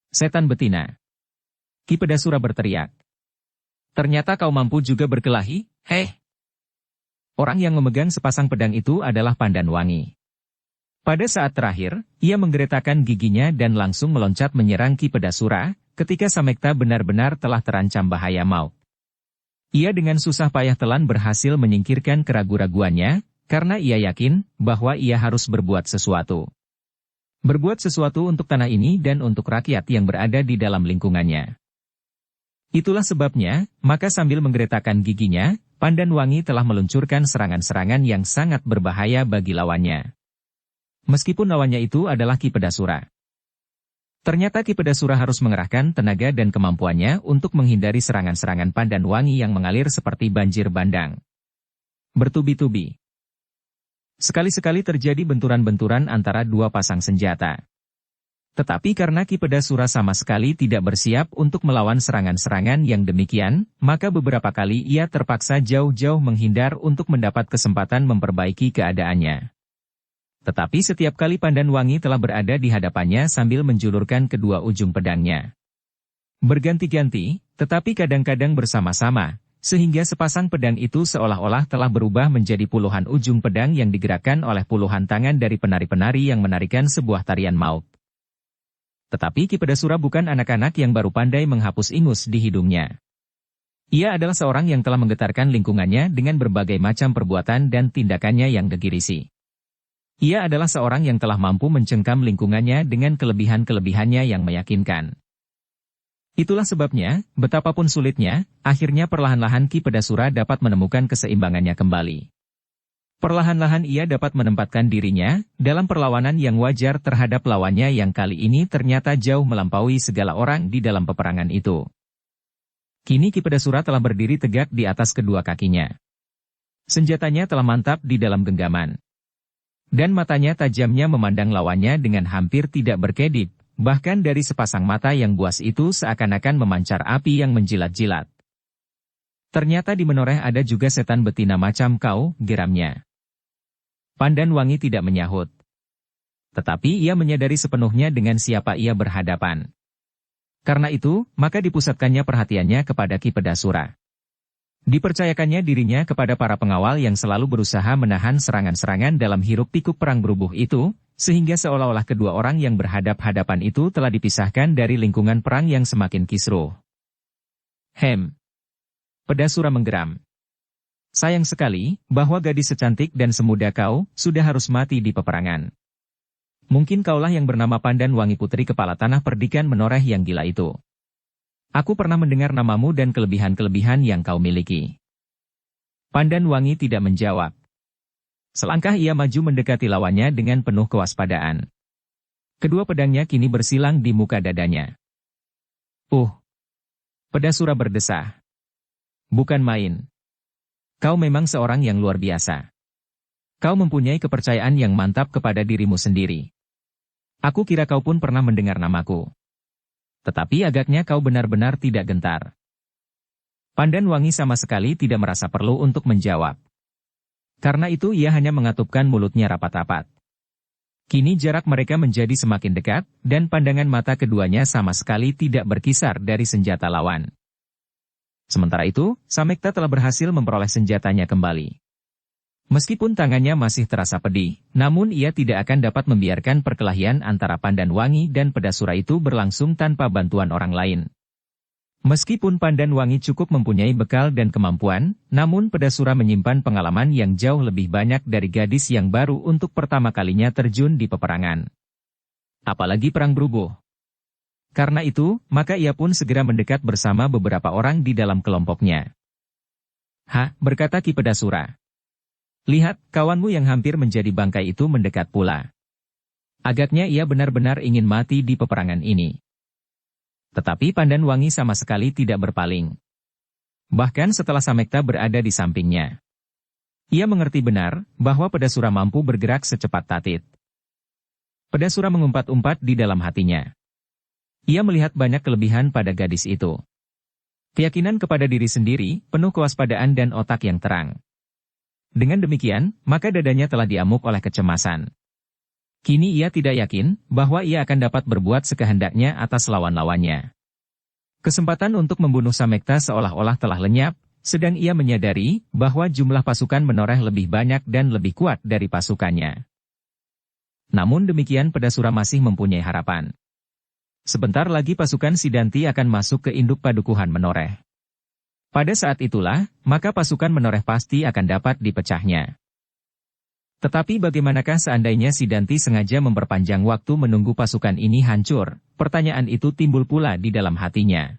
Speaker 1: Setan betina! Ki Pedasura berteriak. Ternyata kau mampu juga berkelahi, heh! Orang yang memegang sepasang pedang itu adalah Pandanwangi. Pada saat terakhir, ia menggeretakkan giginya dan langsung meloncat menyerang Ki Pedasura, ketika Samekta benar-benar telah terancam bahaya maut. Ia dengan susah payah telan berhasil menyingkirkan keraguan-raguannya, karena ia yakin bahwa ia harus berbuat sesuatu. Berbuat sesuatu untuk tanah ini dan untuk rakyat yang berada di dalam lingkungannya. Itulah sebabnya, maka sambil menggeretakkan giginya, Pandanwangi telah meluncurkan serangan-serangan yang sangat berbahaya bagi lawannya. Meskipun lawannya itu adalah Ki Pedasura. Ternyata Ki Pedasura harus mengerahkan tenaga dan kemampuannya untuk menghindari serangan-serangan Pandanwangi yang mengalir seperti banjir bandang. Bertubi-tubi. Sekali-sekali terjadi benturan-benturan antara dua pasang senjata. Tetapi karena Ki Pedasura sama sekali tidak bersiap untuk melawan serangan-serangan yang demikian, maka beberapa kali ia terpaksa jauh-jauh menghindar untuk mendapat kesempatan memperbaiki keadaannya. Tetapi setiap kali Pandanwangi telah berada di hadapannya sambil menjulurkan kedua ujung pedangnya. Berganti-ganti, tetapi kadang-kadang bersama-sama, sehingga sepasang pedang itu seolah-olah telah berubah menjadi puluhan ujung pedang yang digerakkan oleh puluhan tangan dari penari-penari yang menarikan sebuah tarian maut. Tetapi Ki Pedasura bukan anak-anak yang baru pandai menghapus ingus di hidungnya. Ia adalah seorang yang telah menggetarkan lingkungannya dengan berbagai macam perbuatan dan tindakannya yang gegirisi. Ia adalah seorang yang telah mampu mencengkam lingkungannya dengan kelebihan-kelebihannya yang meyakinkan. Itulah sebabnya, betapapun sulitnya, akhirnya perlahan-lahan Ki Pedasura dapat menemukan keseimbangannya kembali. Perlahan-lahan ia dapat menempatkan dirinya dalam perlawanan yang wajar terhadap lawannya yang kali ini ternyata jauh melampaui segala orang di dalam peperangan itu. Kini Ki Pedasura telah berdiri tegak di atas kedua kakinya. Senjatanya telah mantap di dalam genggaman. Dan matanya tajamnya memandang lawannya dengan hampir tidak berkedip, bahkan dari sepasang mata yang buas itu seakan-akan memancar api yang menjilat-jilat. Ternyata di menoreh ada juga setan betina macam kau, geramnya. Pandan Wangi tidak menyahut. Tetapi ia menyadari sepenuhnya dengan siapa ia berhadapan. Karena itu, maka dipusatkannya perhatiannya kepada Ki Pedasura. Dipercayakannya dirinya kepada para pengawal yang selalu berusaha menahan serangan-serangan dalam hiruk-pikuk perang berubuh itu, sehingga seolah-olah kedua orang yang berhadap-hadapan itu telah dipisahkan dari lingkungan perang yang semakin kisruh. Pedasura menggeram. Sayang sekali, bahwa gadis secantik dan semuda kau, sudah harus mati di peperangan. Mungkin kaulah yang bernama Pandan Wangi Putri Kepala Tanah Perdikan Menoreh yang gila itu. Aku pernah mendengar namamu dan kelebihan-kelebihan yang kau miliki. Pandan Wangi tidak menjawab. Selangkah ia maju mendekati lawannya dengan penuh kewaspadaan. Kedua pedangnya kini bersilang di muka dadanya. Pedasura berdesah. Bukan main. Kau memang seorang yang luar biasa. Kau mempunyai kepercayaan yang mantap kepada dirimu sendiri. Aku kira kau pun pernah mendengar namaku. Tetapi agaknya kau benar-benar tidak gentar. Pandan Wangi sama sekali tidak merasa perlu untuk menjawab. Karena itu ia hanya mengatupkan mulutnya rapat-rapat. Kini jarak mereka menjadi semakin dekat, dan pandangan mata keduanya sama sekali tidak berkisar dari senjata lawan. Sementara itu, Samekta telah berhasil memperoleh senjatanya kembali. Meskipun tangannya masih terasa pedih, namun ia tidak akan dapat membiarkan perkelahian antara Pandan Wangi dan Pedasura itu berlangsung tanpa bantuan orang lain. Meskipun Pandan Wangi cukup mempunyai bekal dan kemampuan, namun Pedasura menyimpan pengalaman yang jauh lebih banyak dari gadis yang baru untuk pertama kalinya terjun di peperangan. Apalagi perang berubuh. Karena itu, maka ia pun segera mendekat bersama beberapa orang di dalam kelompoknya. Berkata Ki Pedasura. Lihat, kawanmu yang hampir menjadi bangkai itu mendekat pula. Agaknya ia benar-benar ingin mati di peperangan ini. Tetapi Pandan Wangi sama sekali tidak berpaling. Bahkan setelah Samekta berada di sampingnya. Ia mengerti benar, bahwa Pedasura mampu bergerak secepat tatit. Pedasura mengumpat-umpat di dalam hatinya. Ia melihat banyak kelebihan pada gadis itu. Keyakinan kepada diri sendiri, penuh kewaspadaan dan otak yang terang. Dengan demikian, maka dadanya telah diamuk oleh kecemasan. Kini ia tidak yakin, bahwa ia akan dapat berbuat sekehendaknya atas lawan-lawannya. Kesempatan untuk membunuh Samekta seolah-olah telah lenyap, sedang ia menyadari, bahwa jumlah pasukan Menoreh lebih banyak dan lebih kuat dari pasukannya. Namun demikian Pedasura masih mempunyai harapan. Sebentar lagi pasukan Sidanti akan masuk ke induk padukuhan Menoreh. Pada saat itulah, maka pasukan Menoreh pasti akan dapat dipecahnya. Tetapi bagaimanakah seandainya Sidanti sengaja memperpanjang waktu menunggu pasukan ini hancur? Pertanyaan itu timbul pula di dalam hatinya.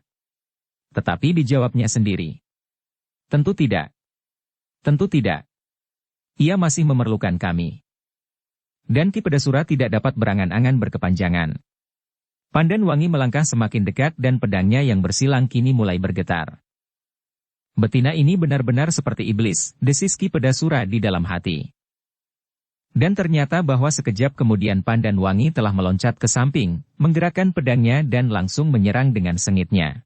Speaker 1: Tetapi dijawabnya sendiri. Tentu tidak. Tentu tidak. Ia masih memerlukan kami. Dan Ki Pedasura tidak dapat berangan-angan berkepanjangan. Pandan Wangi melangkah semakin dekat dan pedangnya yang bersilang kini mulai bergetar. Betina ini benar-benar seperti iblis, desis Ki Pedasura di dalam hati. Dan ternyata bahwa sekejap kemudian Pandan Wangi telah meloncat ke samping, menggerakkan pedangnya dan langsung menyerang dengan sengitnya.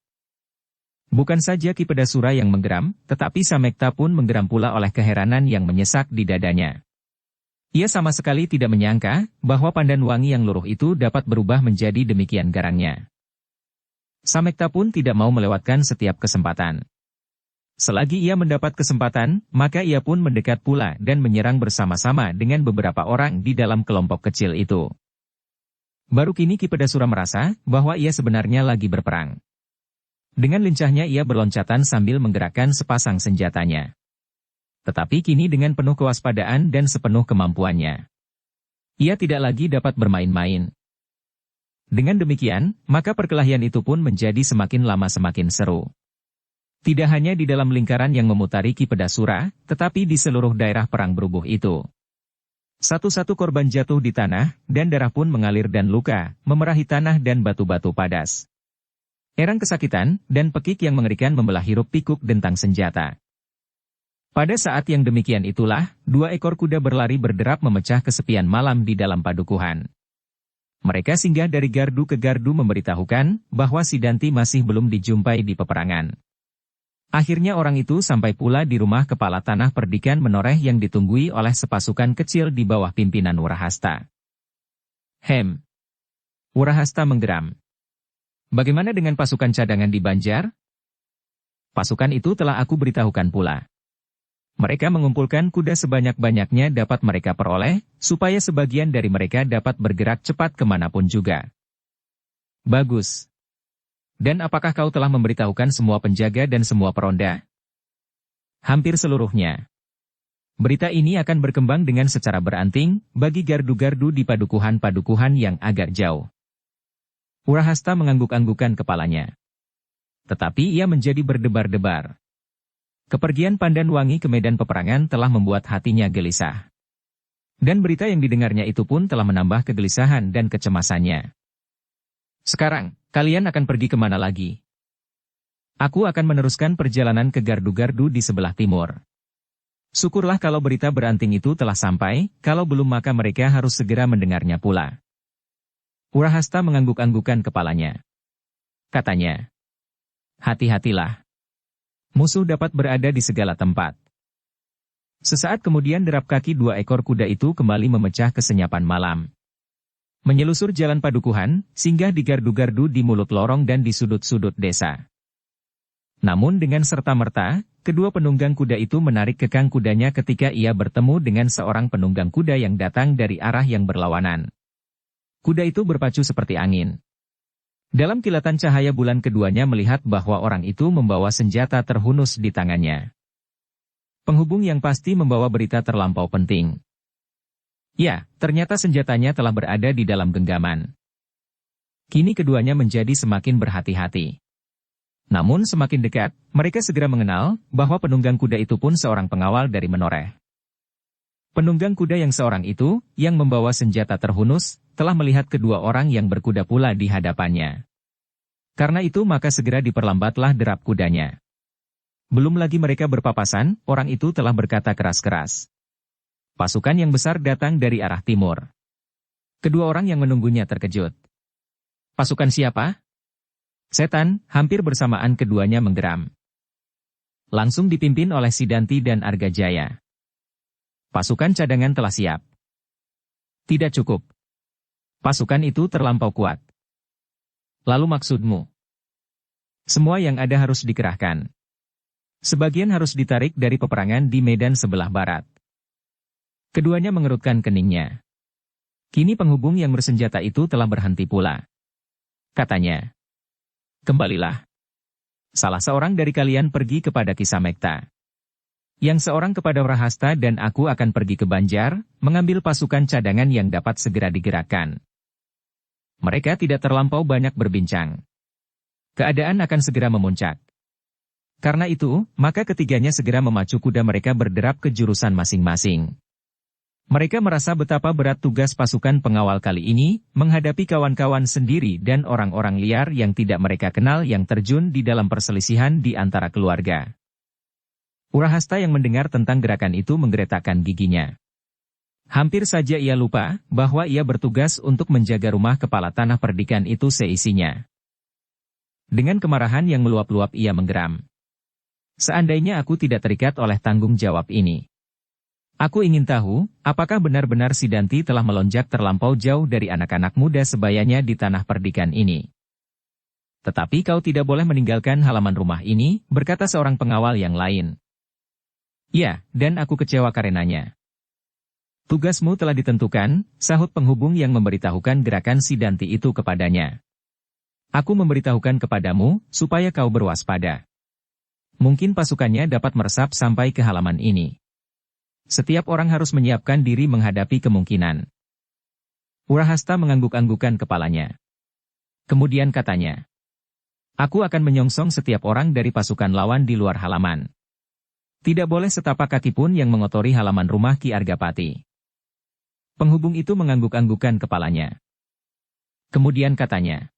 Speaker 1: Bukan saja Ki Pedasura yang menggeram, tetapi Samekta pun menggeram pula oleh keheranan yang menyesak di dadanya. Ia sama sekali tidak menyangka, bahwa Pandan Wangi yang luruh itu dapat berubah menjadi demikian garangnya. Samekta pun tidak mau melewatkan setiap kesempatan. Selagi ia mendapat kesempatan, maka ia pun mendekat pula dan menyerang bersama-sama dengan beberapa orang di dalam kelompok kecil itu. Baru kini Ki Pedasura merasa, bahwa ia sebenarnya lagi berperang. Dengan lincahnya ia berloncatan sambil menggerakkan sepasang senjatanya. Tetapi kini dengan penuh kewaspadaan dan sepenuh kemampuannya. Ia tidak lagi dapat bermain-main. Dengan demikian, maka perkelahian itu pun menjadi semakin lama semakin seru. Tidak hanya di dalam lingkaran yang memutari Ki Pedasura, tetapi di seluruh daerah perang berubuh itu. Satu-satu korban jatuh di tanah, dan darah pun mengalir dan luka, memerahi tanah dan batu-batu padas. Erang kesakitan, dan pekik yang mengerikan membelah hiruk pikuk dentang senjata. Pada saat yang demikian itulah, 2 ekor kuda berlari berderap memecah kesepian malam di dalam padukuhan. Mereka singgah dari gardu ke gardu memberitahukan bahwa Sidanti masih belum dijumpai di peperangan. Akhirnya orang itu sampai pula di rumah kepala tanah perdikan menoreh yang ditunggui oleh sepasukan kecil di bawah pimpinan Wurahasta. Wurahasta menggeram. Bagaimana dengan pasukan cadangan di Banjar? Pasukan itu telah aku beritahukan pula. Mereka mengumpulkan kuda sebanyak-banyaknya dapat mereka peroleh, supaya sebagian dari mereka dapat bergerak cepat kemanapun juga. Bagus. Dan apakah kau telah memberitahukan semua penjaga dan semua peronda? Hampir seluruhnya. Berita ini akan berkembang dengan secara beranting, bagi gardu-gardu di padukuhan-padukuhan yang agak jauh. Wurahasta mengangguk-anggukan kepalanya. Tetapi ia menjadi berdebar-debar. Kepergian Pandan Wangi ke medan peperangan telah membuat hatinya gelisah. Dan berita yang didengarnya itu pun telah menambah kegelisahan dan kecemasannya. Sekarang, kalian akan pergi kemana lagi? Aku akan meneruskan perjalanan ke gardu-gardu di sebelah timur. Syukurlah kalau berita beranting itu telah sampai, kalau belum maka mereka harus segera mendengarnya pula. Wurahasta mengangguk-anggukan kepalanya. Katanya, hati-hatilah. Musuh dapat berada di segala tempat. Sesaat kemudian derap kaki 2 ekor kuda itu kembali memecah kesenyapan malam. Menyelusur jalan padukuhan, singgah di gardu-gardu di mulut lorong dan di sudut-sudut desa. Namun dengan serta-merta, kedua penunggang kuda itu menarik kekang kudanya ketika ia bertemu dengan seorang penunggang kuda yang datang dari arah yang berlawanan. Kuda itu berpacu seperti angin. Dalam kilatan cahaya bulan keduanya melihat bahwa orang itu membawa senjata terhunus di tangannya. Penghubung yang pasti membawa berita terlampau penting. Ya, ternyata senjatanya telah berada di dalam genggaman. Kini keduanya menjadi semakin berhati-hati. Namun semakin dekat, mereka segera mengenal bahwa penunggang kuda itu pun seorang pengawal dari Menoreh. Penunggang kuda yang seorang itu, yang membawa senjata terhunus, telah melihat kedua orang yang berkuda pula di hadapannya. Karena itu maka segera diperlambatlah derap kudanya. Belum lagi mereka berpapasan, orang itu telah berkata keras-keras. Pasukan yang besar datang dari arah timur. Kedua orang yang menunggunya terkejut. Pasukan siapa? Setan, hampir bersamaan keduanya menggeram. Langsung dipimpin oleh Sidanti dan Argajaya. Pasukan cadangan telah siap. Tidak cukup. Pasukan itu terlampau kuat. Lalu maksudmu? Semua yang ada harus dikerahkan. Sebagian harus ditarik dari peperangan di medan sebelah barat. Keduanya mengerutkan keningnya. Kini penghubung yang bersenjata itu telah berhenti pula. Katanya, kembalilah. Salah seorang dari kalian pergi kepada Kisamekta. Yang seorang kepada Wurahasta dan aku akan pergi ke Banjar, mengambil pasukan cadangan yang dapat segera digerakkan. Mereka tidak terlampau banyak berbincang. Keadaan akan segera memuncak. Karena itu, maka ketiganya segera memacu kuda mereka berderap ke jurusan masing-masing. Mereka merasa betapa berat tugas pasukan pengawal kali ini, menghadapi kawan-kawan sendiri dan orang-orang liar yang tidak mereka kenal yang terjun di dalam perselisihan di antara keluarga. Wurahasta yang mendengar tentang gerakan itu menggeretakkan giginya. Hampir saja ia lupa bahwa ia bertugas untuk menjaga rumah kepala tanah perdikan itu seisinya. Dengan kemarahan yang meluap-luap ia menggeram. Seandainya aku tidak terikat oleh tanggung jawab ini. Aku ingin tahu, apakah benar-benar Sidanti telah melonjak terlampau jauh dari anak-anak muda sebayanya di tanah perdikan ini. Tetapi kau tidak boleh meninggalkan halaman rumah ini, berkata seorang pengawal yang lain. Ya, dan aku kecewa karenanya. Tugasmu telah ditentukan, sahut penghubung yang memberitahukan gerakan Sidanti itu kepadanya. Aku memberitahukan kepadamu, supaya kau berwaspada. Mungkin pasukannya dapat meresap sampai ke halaman ini. Setiap orang harus menyiapkan diri menghadapi kemungkinan. Wurahasta mengangguk-anggukan kepalanya. Kemudian katanya, aku akan menyongsong setiap orang dari pasukan lawan di luar halaman. Tidak boleh setapak kaki pun yang mengotori halaman rumah Ki Argapati. Penghubung itu mengangguk-anggukan kepalanya. Kemudian katanya,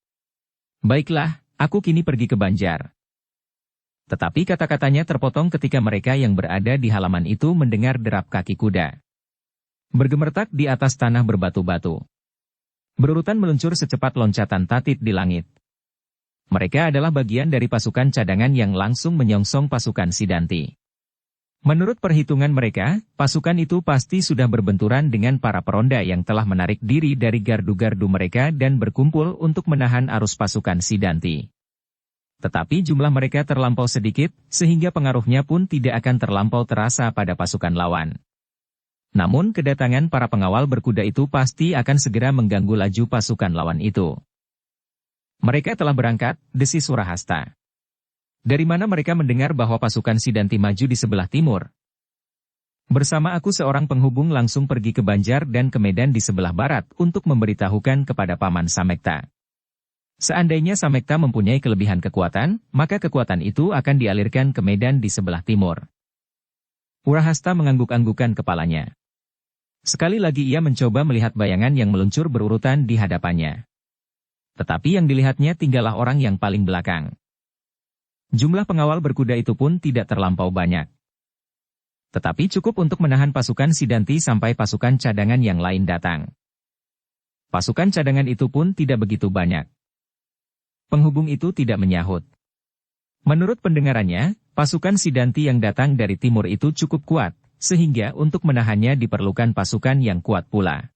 Speaker 1: baiklah, aku kini pergi ke Banjar. Tetapi kata-katanya terpotong ketika mereka yang berada di halaman itu mendengar derap kaki kuda bergemertak di atas tanah berbatu-batu. Berurutan meluncur secepat loncatan tatit di langit. Mereka adalah bagian dari pasukan cadangan yang langsung menyongsong pasukan Sidanti. Menurut perhitungan mereka, pasukan itu pasti sudah berbenturan dengan para peronda yang telah menarik diri dari gardu-gardu mereka dan berkumpul untuk menahan arus pasukan Sidanti. Tetapi jumlah mereka terlampau sedikit, sehingga pengaruhnya pun tidak akan terlampau terasa pada pasukan lawan. Namun kedatangan para pengawal berkuda itu pasti akan segera mengganggu laju pasukan lawan itu. Mereka telah berangkat, desis Surahasta. Dari mana mereka mendengar bahwa pasukan Sidanti maju di sebelah timur? Bersama aku seorang penghubung langsung pergi ke Banjar dan ke Medan di sebelah barat untuk memberitahukan kepada Paman Samekta. Seandainya Samekta mempunyai kelebihan kekuatan, maka kekuatan itu akan dialirkan ke Medan di sebelah timur. Urahasta mengangguk-anggukan kepalanya. Sekali lagi ia mencoba melihat bayangan yang meluncur berurutan di hadapannya. Tetapi yang dilihatnya tinggallah orang yang paling belakang. Jumlah pengawal berkuda itu pun tidak terlampau banyak. Tetapi cukup untuk menahan pasukan Sidanti sampai pasukan cadangan yang lain datang. Pasukan cadangan itu pun tidak begitu banyak. Penghubung itu tidak menyahut. Menurut pendengarannya, pasukan Sidanti yang datang dari timur itu cukup kuat, sehingga untuk menahannya diperlukan pasukan yang kuat pula.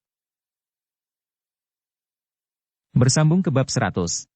Speaker 1: Bersambung ke bab 100.